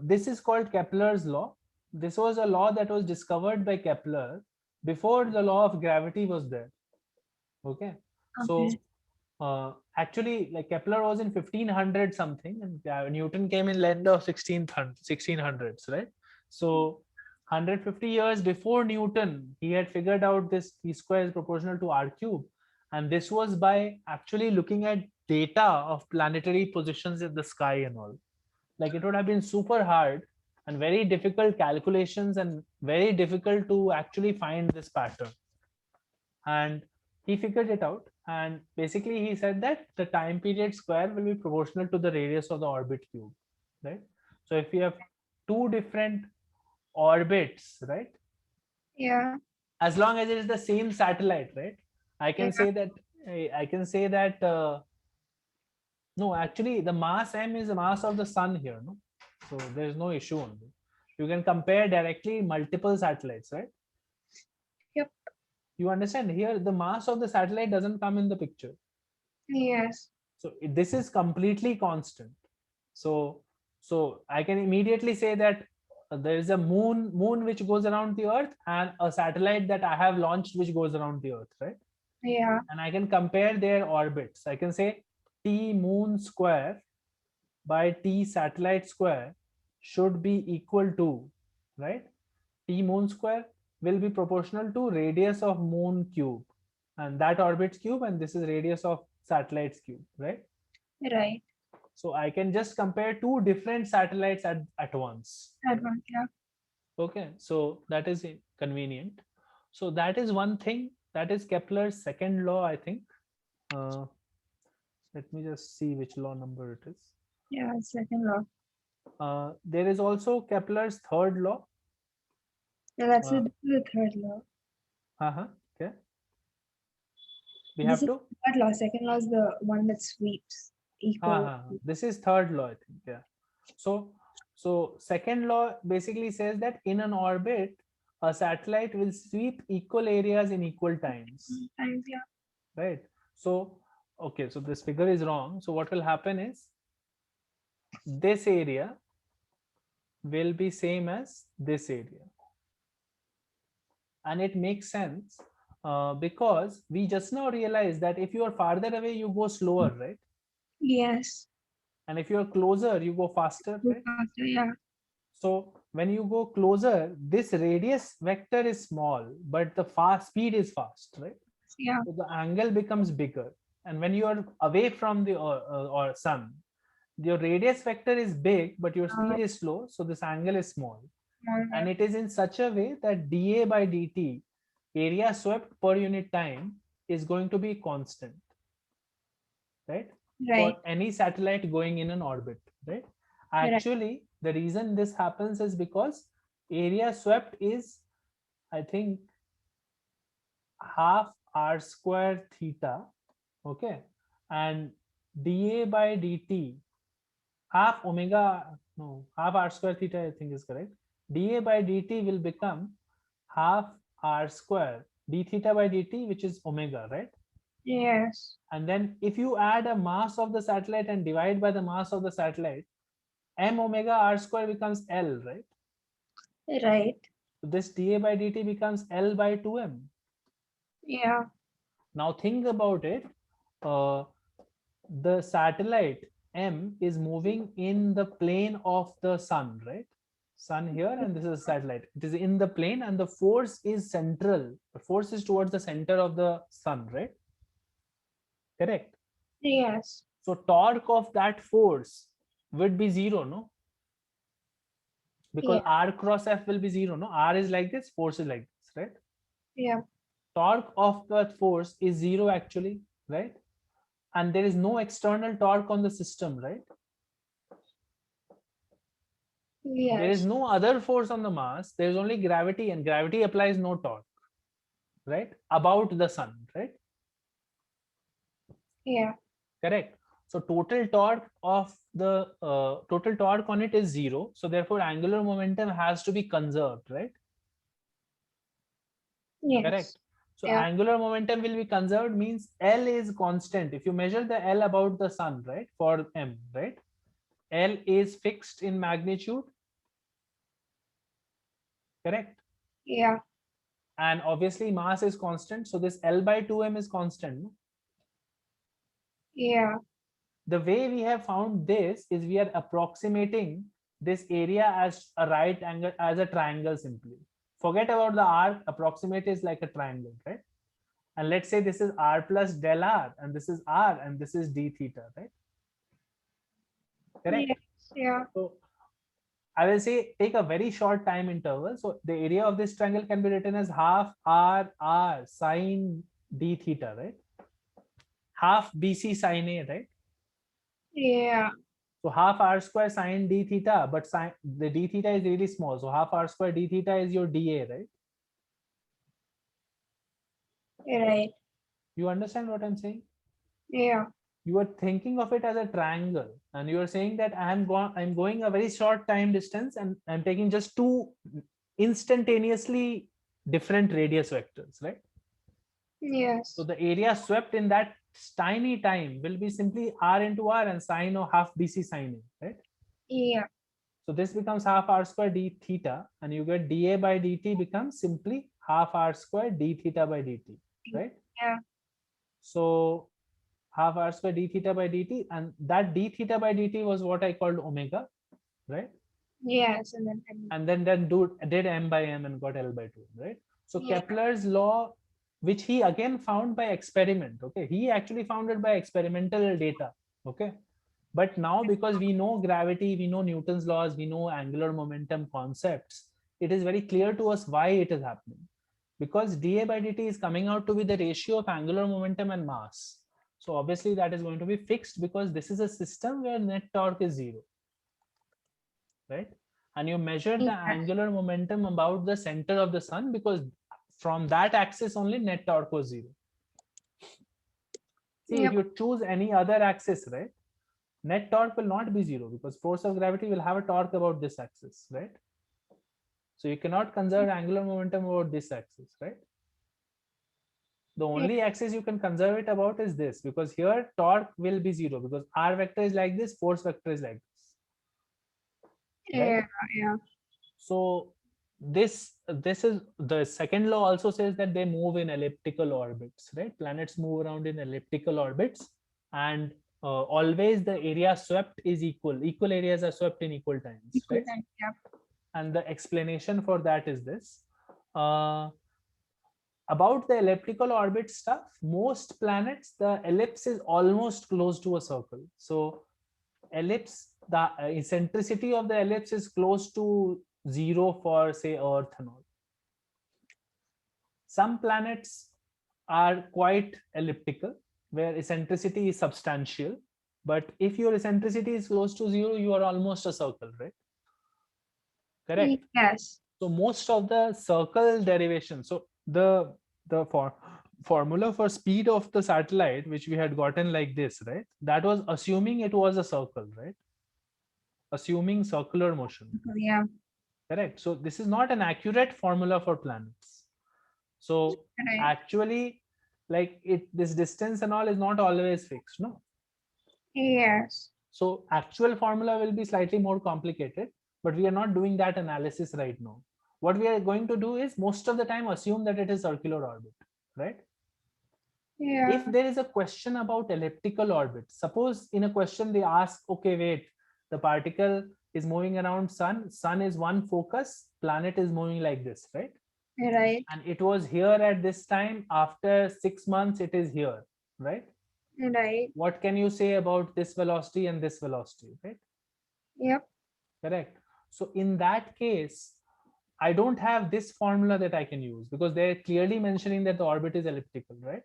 this is called Kepler's law. This was a law that was discovered by Kepler before the law of gravity was there. Okay. So actually, like, Kepler was in 1500 something, and Newton came in end of 1600s, right? So 150 years before Newton, he had figured out this t square is proportional to r cube, and this was by actually looking at data of planetary positions in the sky and all. Like, it would have been super hard and very difficult calculations and very difficult to actually find this pattern, and he figured it out. And basically he said that the time period square will be proportional to the radius of the orbit cube, right? So if you have two different orbits, right, Yeah. as long as it is the same satellite, right, I can Yeah. say that I can say that no, actually the mass m is the mass of the sun here, no? So there's no issue on this. You can compare directly multiple satellites, right? Yep. You understand, here the mass of the satellite doesn't come in the picture. Yes. So this is completely constant. So I can immediately say that there is a moon which goes around the earth, and a satellite that I have launched which goes around the earth, right? Yeah. And I can compare their orbits. I can say t moon square by t satellite square should be equal to, right, t moon square will be proportional to radius of moon cube, and that orbit's cube, and this is radius of satellite's cube, right? Right. So I can just compare two different satellites at once. Advanced. Yeah. Okay, so that is convenient. So that is one thing. That is Kepler's second law, I think. Let me just see which law number it is. Yeah. Second law. There is also Kepler's third law. Yeah, that's Uh, the third law. Okay. We This have is to. third law. Second law is the one that sweeps equal. This is third law, I think. Yeah. So second law basically says that in an orbit, a satellite will sweep equal areas in equal times. Times. Yeah. Right. So okay, so this figure is wrong. So what will happen is this area will be same as this area, and it makes sense because we just now realized that if you are farther away, you go slower, right? Yes. And if you are closer, you go faster, right? Faster. Yeah. So when you go closer, this radius vector is small, but the fast speed is fast, right? Yeah. So the angle becomes bigger. And when you are away from the or sun, your radius vector is big, but your speed is slow. So this angle is small. And it is in such a way that dA by dt, area swept per unit time, is going to be constant. right? Right. For any satellite going in an orbit, right? Actually, the reason this happens is because area swept is, I think, half r square theta, okay, and dA by dt, half omega, no, half r square theta, I think is correct. dA by dt will become half r square d theta by dt, which is omega, right? Yes. And then if you add a mass of the satellite and divide by the mass of the satellite, m omega r square becomes L, right? Right. So this dA by dt becomes L by 2m. Yeah. Now think about it. Uh, the satellite M is moving in the plane of the sun, right? Sun here, and this is satellite. It is in the plane, and the force is central. The force is towards the center of the sun, right? Correct. Yes. So torque of that force would be zero, no? Because Yeah. R cross F will be zero, no? R is like this, force is like this, right? Yeah. Torque of that force is zero actually, right? And there is no external torque on the system, right? There is Yes. no other force on the mass. There is only gravity, and gravity applies no torque, right? About the sun, right? Yeah. Correct. So total torque of the total torque on it is zero. So therefore, angular momentum has to be conserved, right? Correct. Yes. So Yeah. angular momentum will be conserved means L is constant. If you measure the L about the sun, right, for M, right, L is fixed in magnitude, correct? Yeah. And obviously mass is constant. So this L by 2m is constant. No? Yeah. The way we have found this is we are approximating this area as a right angle, as a triangle simply. Forget about the arc, approximate is like a triangle, right? And let's say this is r plus del r, and this is r, and this is d theta, right? Correct. Yes. Yeah. So I will say take a very short time interval. So the area of this triangle can be written as half r sine d theta, right? Half bc sine a, right? Yeah. So half r square sine d theta, but sine, the d theta is really small. So half r square d theta is your dA, right? Right. You understand what I'm saying? Yeah. You are thinking of it as a triangle, and you are saying that I'm going a very short time distance, and I'm taking just two instantaneously different radius vectors, right? Yes. So the area swept in that tiny time will be simply r into r and sine of half bc sine a, right? Yeah. So this becomes half r square d theta, and you get dA by dt becomes simply half r square d theta by dt, right? Yeah. So half r square d theta by dt, and that d theta by dt was what I called omega, right? Yes. And then did m by m and got L by 2, right? So Yeah. Kepler's law, which he again found by experiment, okay, he actually found it by experimental data, okay. But now because we know gravity, we know Newton's laws, we know angular momentum concepts, it is very clear to us why it is happening. Because dA by dt is coming out to be the ratio of angular momentum and mass. So obviously that is going to be fixed because this is a system where net torque is zero, right? And you measure the Yeah. angular momentum about the center of the sun because from that axis only net torque was zero. See, if Yep. you choose any other axis, right, net torque will not be zero because force of gravity will have a torque about this axis, right? So you cannot conserve angular momentum about this axis, right? The only axis you can conserve it about is this, because here torque will be zero because r vector is like this, force vector is like this, right? Yeah. Yeah. So this is the second law also says that they move in elliptical orbits, right? Planets move around in elliptical orbits, and always the area swept is equal. Equal areas are swept in equal times, right? Yeah. And the explanation for that is this. About the elliptical orbit stuff, most planets, the ellipse is almost close to a circle. So ellipse, the eccentricity of the ellipse is close to zero for say Earth and all. Some planets are quite elliptical, where eccentricity is substantial. But if your eccentricity is close to 0, you are almost a circle, right? Correct. Yes. So most of the circle derivation, so the formula for speed of the satellite, which we had gotten like this, right? That was assuming it was a circle, right? Assuming circular motion. Yeah. Correct. So this is not an accurate formula for planets. So Right. actually, like this distance and all is not always fixed, no? Yes. So actual formula will be slightly more complicated, but we are not doing that analysis right now. What we are going to do is most of the time assume that it is circular orbit, right? Yeah. If there is a question about elliptical orbit, suppose in a question they ask, okay, wait, the particle is moving around sun is one focus, planet is moving like this, right? Right. And it was here at this time, after 6 months it is here, right? Right. What can you say about this velocity and this velocity, right? Yep. Correct. So in that case, I don't have this formula that I can use because they're clearly mentioning that the orbit is elliptical, right?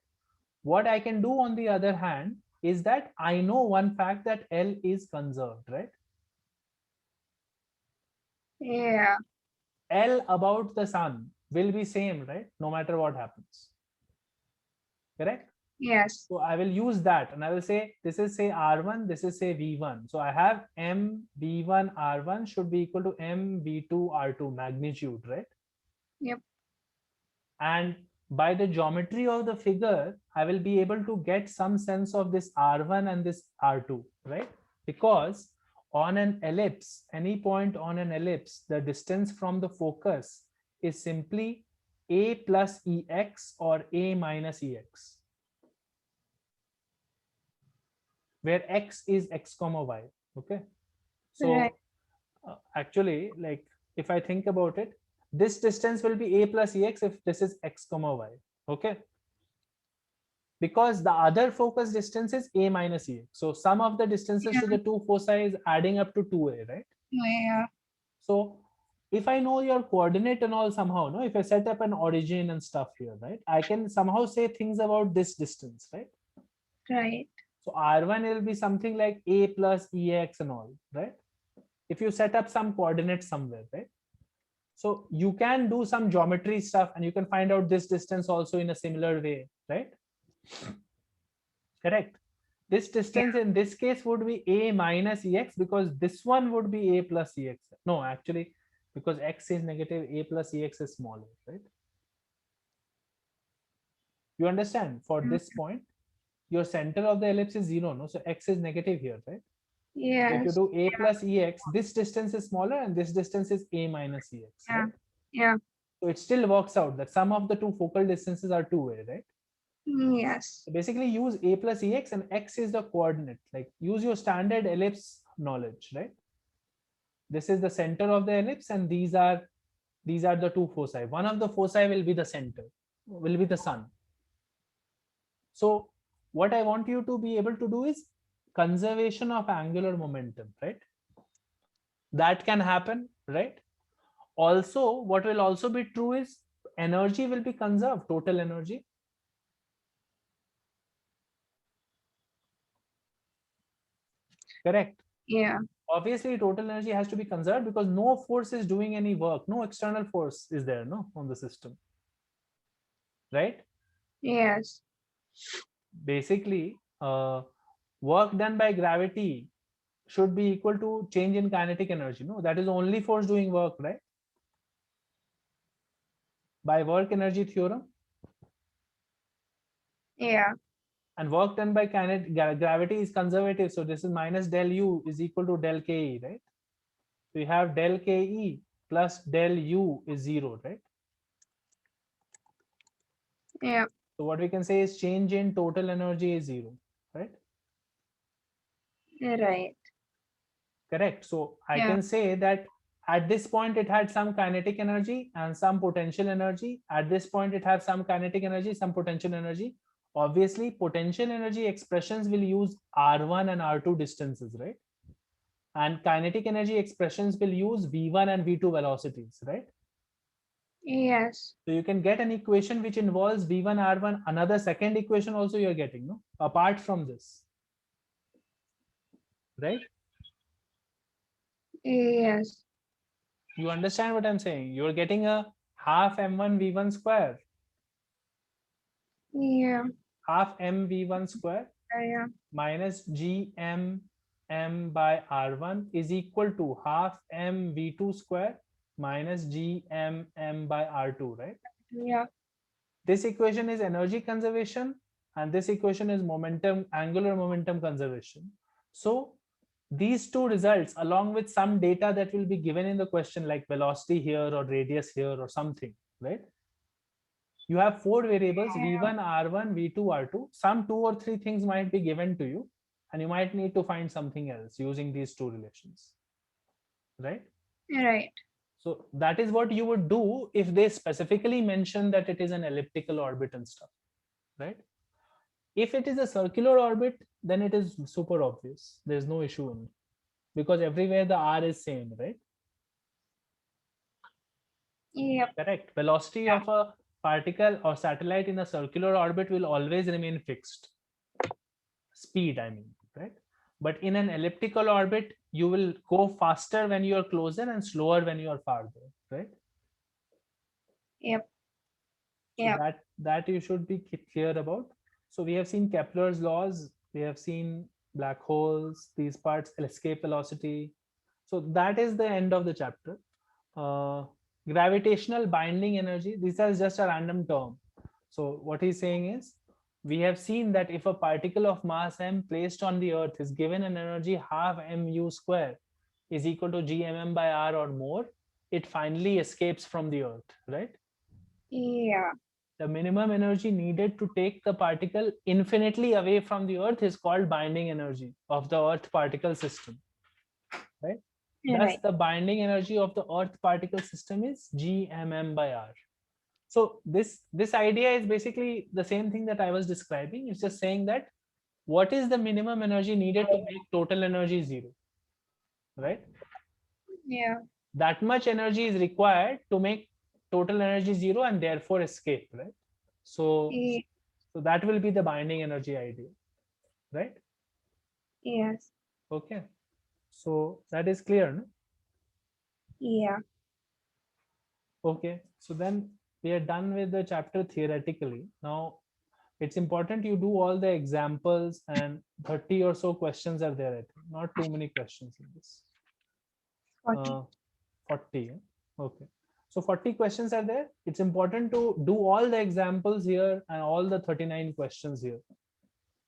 What I can do on the other hand is that I know one fact that L is conserved, right? Yeah. L about the sun will be same, right? No matter what happens. Correct? Yes. So I will use that and I will say, this is say R1, this is say V1. So I have M V1 R1 should be equal to M V2 R2 magnitude, right? Yep. And by the geometry of the figure, I will be able to get some sense of this R1 and this R2, right? Because on an ellipse, any point on an ellipse, the distance from the focus is simply A plus EX or A minus EX, where X is X comma Y. Okay. Right. So actually, like if I think about it, this distance will be A plus EX if this is X comma Y. Okay. Because the other focus distance is A minus EX. So sum of the distances Yeah. to the two foci is adding up to 2A, right? Yeah. So if I know your coordinate and all somehow, no, if I set up an origin and stuff here, right, I can somehow say things about this distance, right? Right. So R1 will be something like A plus EX and all, right? If you set up some coordinates somewhere, right? So you can do some geometry stuff and you can find out this distance also in a similar way, right? Correct. This distance in this case would be A minus EX because this one would be A plus EX. No, actually, because X is negative, A plus EX is smaller, right? You understand? For this point, your center of the ellipse is 0, no? So X is negative here, right? So if you Yes. do A plus EX, this distance is smaller and this distance is A minus EX, Yeah. right? Yeah. So it still works out that sum of the two focal distances are 2A, right? Yes. So basically use A plus EX and X is the coordinate. Like use your standard ellipse knowledge, right? This is the center of the ellipse and these are the two foci. One of the foci will be the center, will be the sun. So what I want you to be able to do is conservation of angular momentum, right? That can happen, right? Also, what will also be true is energy will be conserved, total energy. Correct. Yeah. Obviously total energy has to be conserved because no force is doing any work, no external force is there, no, on the system, right? Yes. Basically work done by gravity should be equal to change in kinetic energy, no, that is only force doing work, right? By work energy theorem. Yeah. And work done by gravity is conservative, so this is minus del U is equal to del Ke, right? So you have del Ke plus del U is 0, right? Yeah. So what we can say is change in total energy is 0, right? Right. Correct. So I Yeah. can say that at this point it had some kinetic energy and some potential energy. At this point it has some kinetic energy, some potential energy. Obviously, potential energy expressions will use R1 and R2 distances, right? And kinetic energy expressions will use V1 and V2 velocities, right? Yes. So you can get an equation which involves V1 R1, another second equation also you're getting, no? Apart from this, right? Yes. You understand what I'm saying? You're getting a half M1 V1 square, Yeah. half M V1 square Yeah. minus GM M by R1 is equal to half M V2 square minus GM M by R2, right? Yeah. This equation is energy conservation and this equation is momentum, angular momentum conservation. So these two results along with some data that will be given in the question like velocity here or radius here or something, right? You have four variables v1 r1 v2 r2. Some two or three things might be given to you and you might need to find something else using these two relations, right? Right. So that is what you would do if they specifically mention that it is an elliptical orbit and stuff, right? If it is a circular orbit, then it is super obvious. There's no issue in it because everywhere the r is same, right? Yep. Correct. Velocity of a particle or satellite in a circular orbit will always remain fixed. Speed, I mean, right? But in an elliptical orbit, you will go faster when you are closer and slower when you are farther, right? Yep. So Yep. that you should be clear about. So we have seen Kepler's laws, we have seen black holes, these parts, escape velocity. So that is the end of the chapter. Gravitational binding energy, this is just a random term. So what he's saying is, we have seen that if a particle of mass m placed on the earth is given an energy half mu square is equal to gmm by r or more, it finally escapes from the earth, right? Yeah. The minimum energy needed to take the particle infinitely away from the earth is called binding energy of the earth particle system, right? Thus Right. the binding energy of the earth particle system is gmm by r. So this idea is basically the same thing that I was describing. It's just saying that what is the minimum energy needed to make total energy zero, right? Yeah. That much energy is required to make total energy zero and therefore escape, right? So Ye- so that will be the binding energy idea, right? Yes. Okay, so that is clear, no? Yeah. Okay, so then we are done with the chapter theoretically. Now it's important you do all the examples, and 30 or so questions are there, I think. Not too many questions in this. 40. 40, yeah? Okay, so 40 questions are there. It's important to do all the examples here and all the 39 questions here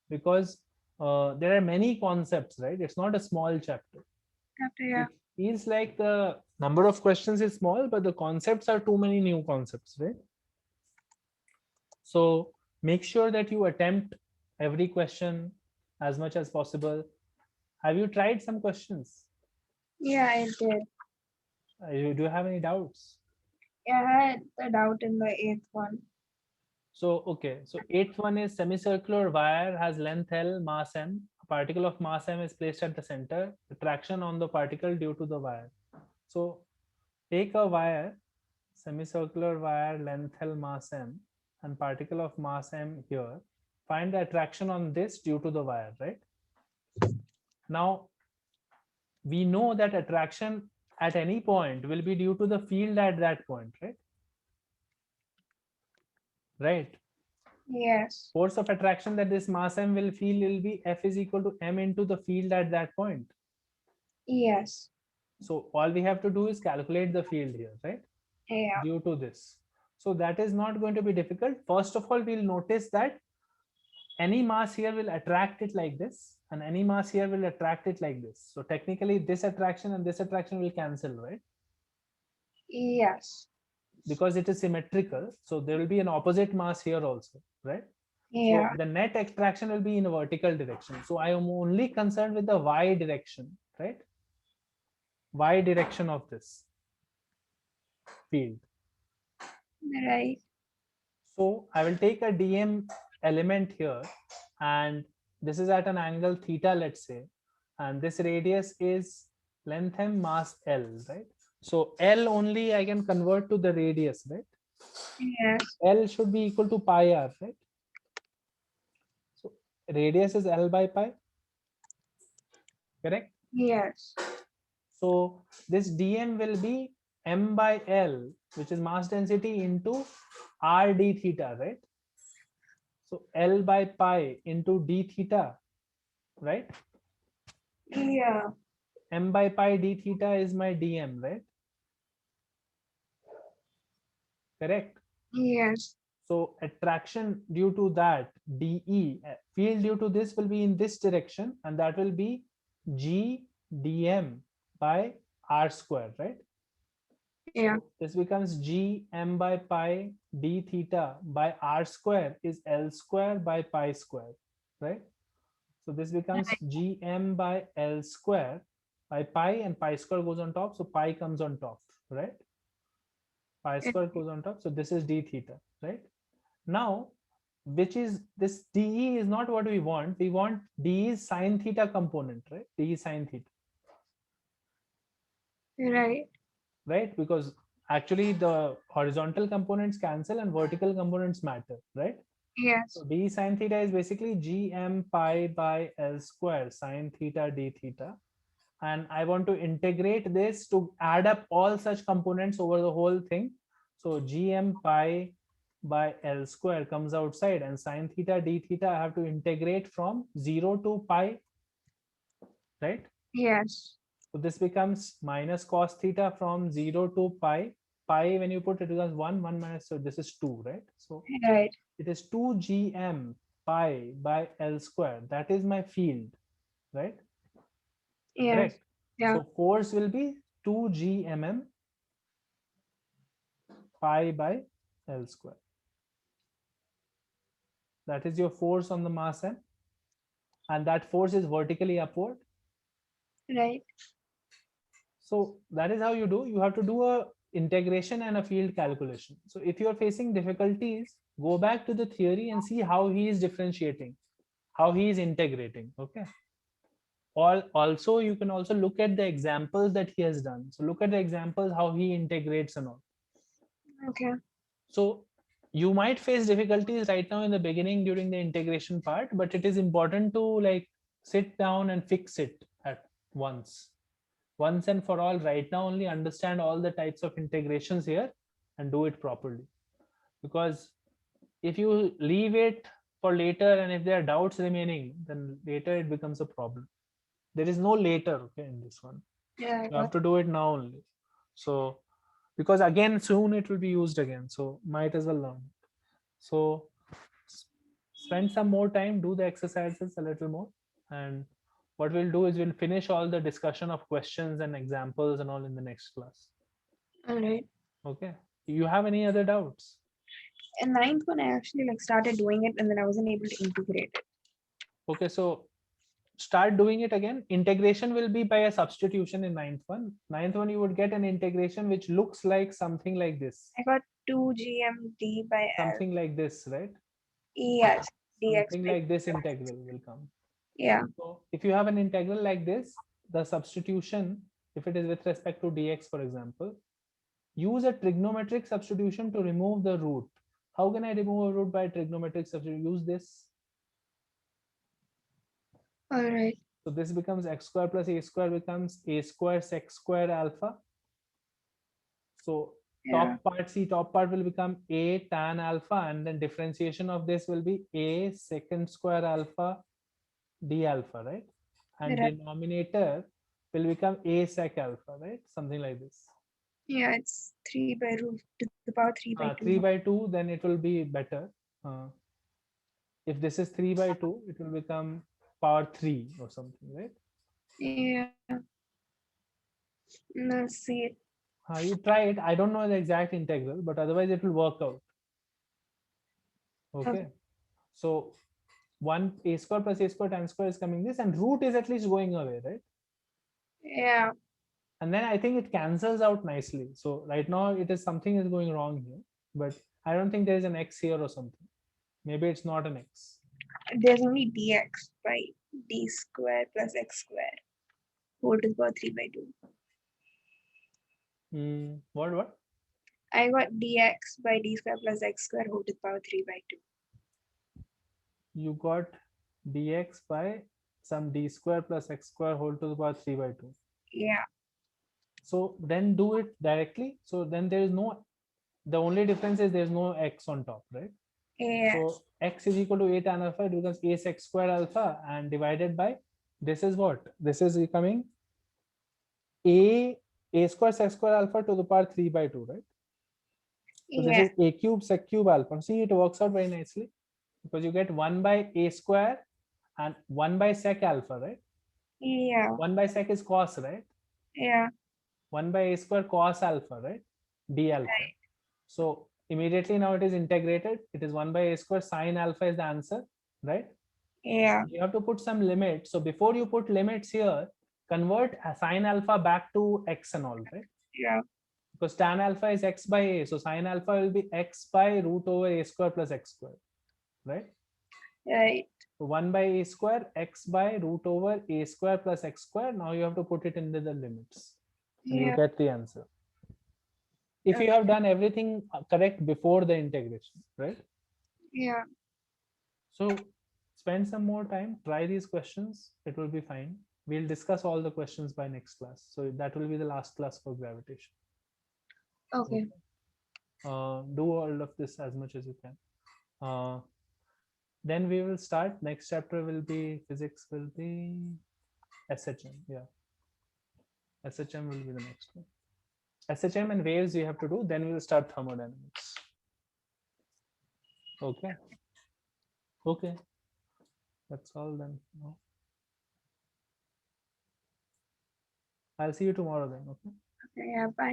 because there are many concepts, right? It's not a small chapter. Yeah. It feels like the number of questions is small, but the concepts are too many new concepts, right? So make sure that you attempt every question as much as possible. Have you tried some questions? Yeah, I did. Do you have any doubts? Yeah, I had a doubt in the eighth one. So, okay. So eighth one is semicircular wire has length L, mass M. A particle of mass M is placed at the center. The traction on the particle due to the wire. So take a wire, semicircular wire, length L, mass M, and particle of mass M here. Find the attraction on this due to the wire, right? Now, we know that attraction at any point will be due to the field at that point, right? Right. Yes. Force of attraction that this mass m will feel will be F is equal to m into the field at that point. Yes. So all we have to do is calculate the field here, right? Yeah. Due to this. So that is not going to be difficult. First of all, we'll notice that any mass here will attract it like this, and any mass here will attract it like this. So technically, this attraction and this attraction will cancel, right? Yes. Because it is symmetrical. So there will be an opposite mass here also, right? So Yeah. the net attraction will be in a vertical direction. So I am only concerned with the y direction, right? Y direction of this field. Right. So I will take a dm element here, and this is at an angle theta, let's say, and this radius is length m mass L, right? So L only I can convert to the radius, right? Yes. L should be equal to pi r, right? So radius is L by pi, correct? Yes. So this dm will be m by L, which is mass density, into r d theta, right? So L by pi into d theta, right? Yeah. M by pi d theta is my dm, right? Correct. Yes. So attraction due to that, dE, field due to this will be in this direction, and that will be g dm by r square, right? Yeah. So this becomes g m by pi d theta by r square is L square by pi square, right? So this becomes gm by L square by pi, and pi square goes on top, so pi comes on top, right? Pi square goes on top, so this is d theta, right? Now, which is this dE is not what we want. We want d is sine theta component, right? D is sine theta, Right. right? Because actually the horizontal components cancel and vertical components matter, right? Yes. So d sine theta is basically gm pi by L square sine theta d theta. And I want to integrate this to add up all such components over the whole thing. So gm pi by L square comes outside, and sine theta d theta I have to integrate from 0 to pi, right? Yes. So this becomes minus cos theta from 0 to pi. Pi, when you put it, becomes 1 minus, so this is 2, right? So Right. it is 2 gm pi by L square. That is my field, right? Yes. Correct. Yeah. So force will be 2 gmm pi by L square. That is your force on the mass m, and that force is vertically upward. Right. So that is how you do. You have to do a integration and a field calculation. So if you are facing difficulties, go back to the theory and see how he is differentiating, how he is integrating. Okay. Or also you can also look at the examples that he has done. So look at the examples, how he integrates and all. Okay. So you might face difficulties right now in the beginning during the integration part, but it is important to like sit down and fix it at once and for all. Right now only understand all the types of integrations here and do it properly. Because if you leave it for later and if there are doubts remaining, then later it becomes a problem. There is no later, okay, in this one. Yeah. You have to do it now only. So because again soon it will be used again, so might as well learn. So spend some more time, do the exercises a little more, and what we'll do is we'll finish all the discussion of questions and examples and all in the next class. All right. Okay. You have any other doubts? In ninth one, I actually like started doing it, and then I wasn't able to integrate it. Okay, so start doing it again. Integration will be by a substitution in ninth one. Ninth one, you would get an integration which looks like something like this. I got 2 GMD by L. Something like this, right? Yes. DX. Something like this integral will come. Yeah. So if you have an integral like this, the substitution, if it is with respect to dx, for example, use a trigonometric substitution to remove the root. How can I remove a root by trigonometric substitution? Use this. All right. So this becomes x square plus a square becomes a square sec square alpha. So Yeah. top part will become a tan alpha, and then differentiation of this will be a secant square alpha d alpha, right? And Right. denominator will become a sec alpha, right? Something like this. Yeah, it's 3 by root to the power 3 by 2. 3 by 2, then it will be better. If this is 3 by 2, it will become power 3 or something, right? Yeah. Let's see it. You try it. I don't know the exact integral, but otherwise it will work out. Okay. So 1 a square plus a square tan square is coming this, and root is at least going away, right? Yeah. And then I think it cancels out nicely. So right now it is something is going wrong here, but I don't think there is an x here or something. Maybe it's not an x. There's only dx by d square plus x square whole to the power 3 by 2. What? I got dx by d square plus x square whole to the power 3 by 2. You got dx by some d square plus x square whole to the power 3 by 2. Yeah. So then do it directly. So then there is no, the only difference is there's no x on top, right? Yeah. So x is equal to a tan alpha, it becomes a sec square alpha, and divided by, this is what? This is becoming a square sec square alpha to the power 3 by 2, right? So this Yeah. is a cube sec cube alpha. See, it works out very nicely because you get 1 by a square and 1 by sec alpha, right? Yeah. 1 by sec is cos, right? Yeah. 1 by a square cos alpha, right? D alpha. So immediately now it is integrated. It is 1 by a square sine alpha is the answer, right? Yeah. You have to put some limit. So before you put limits here, convert a sine alpha back to x and all, right? Yeah. Because tan alpha is x by a. So sine alpha will be x by root over a square plus x square, right? Right. So 1 by a square, x by root over a square plus x square. Now you have to put it into the limits and you Yeah. get the answer. If you have done everything correct before the integration, right? Yeah. So spend some more time, try these questions. It will be fine. We'll discuss all the questions by next class. So that will be the last class for gravitation. Okay. Do all of this as much as you can. Then we will start. Next chapter will be physics, will be SHM. Yeah, SHM will be the next one. SHM and waves you have to do. Then we will start thermodynamics. Okay. Okay. That's all then. No. I'll see you tomorrow then. Okay. Okay. Yeah. Bye.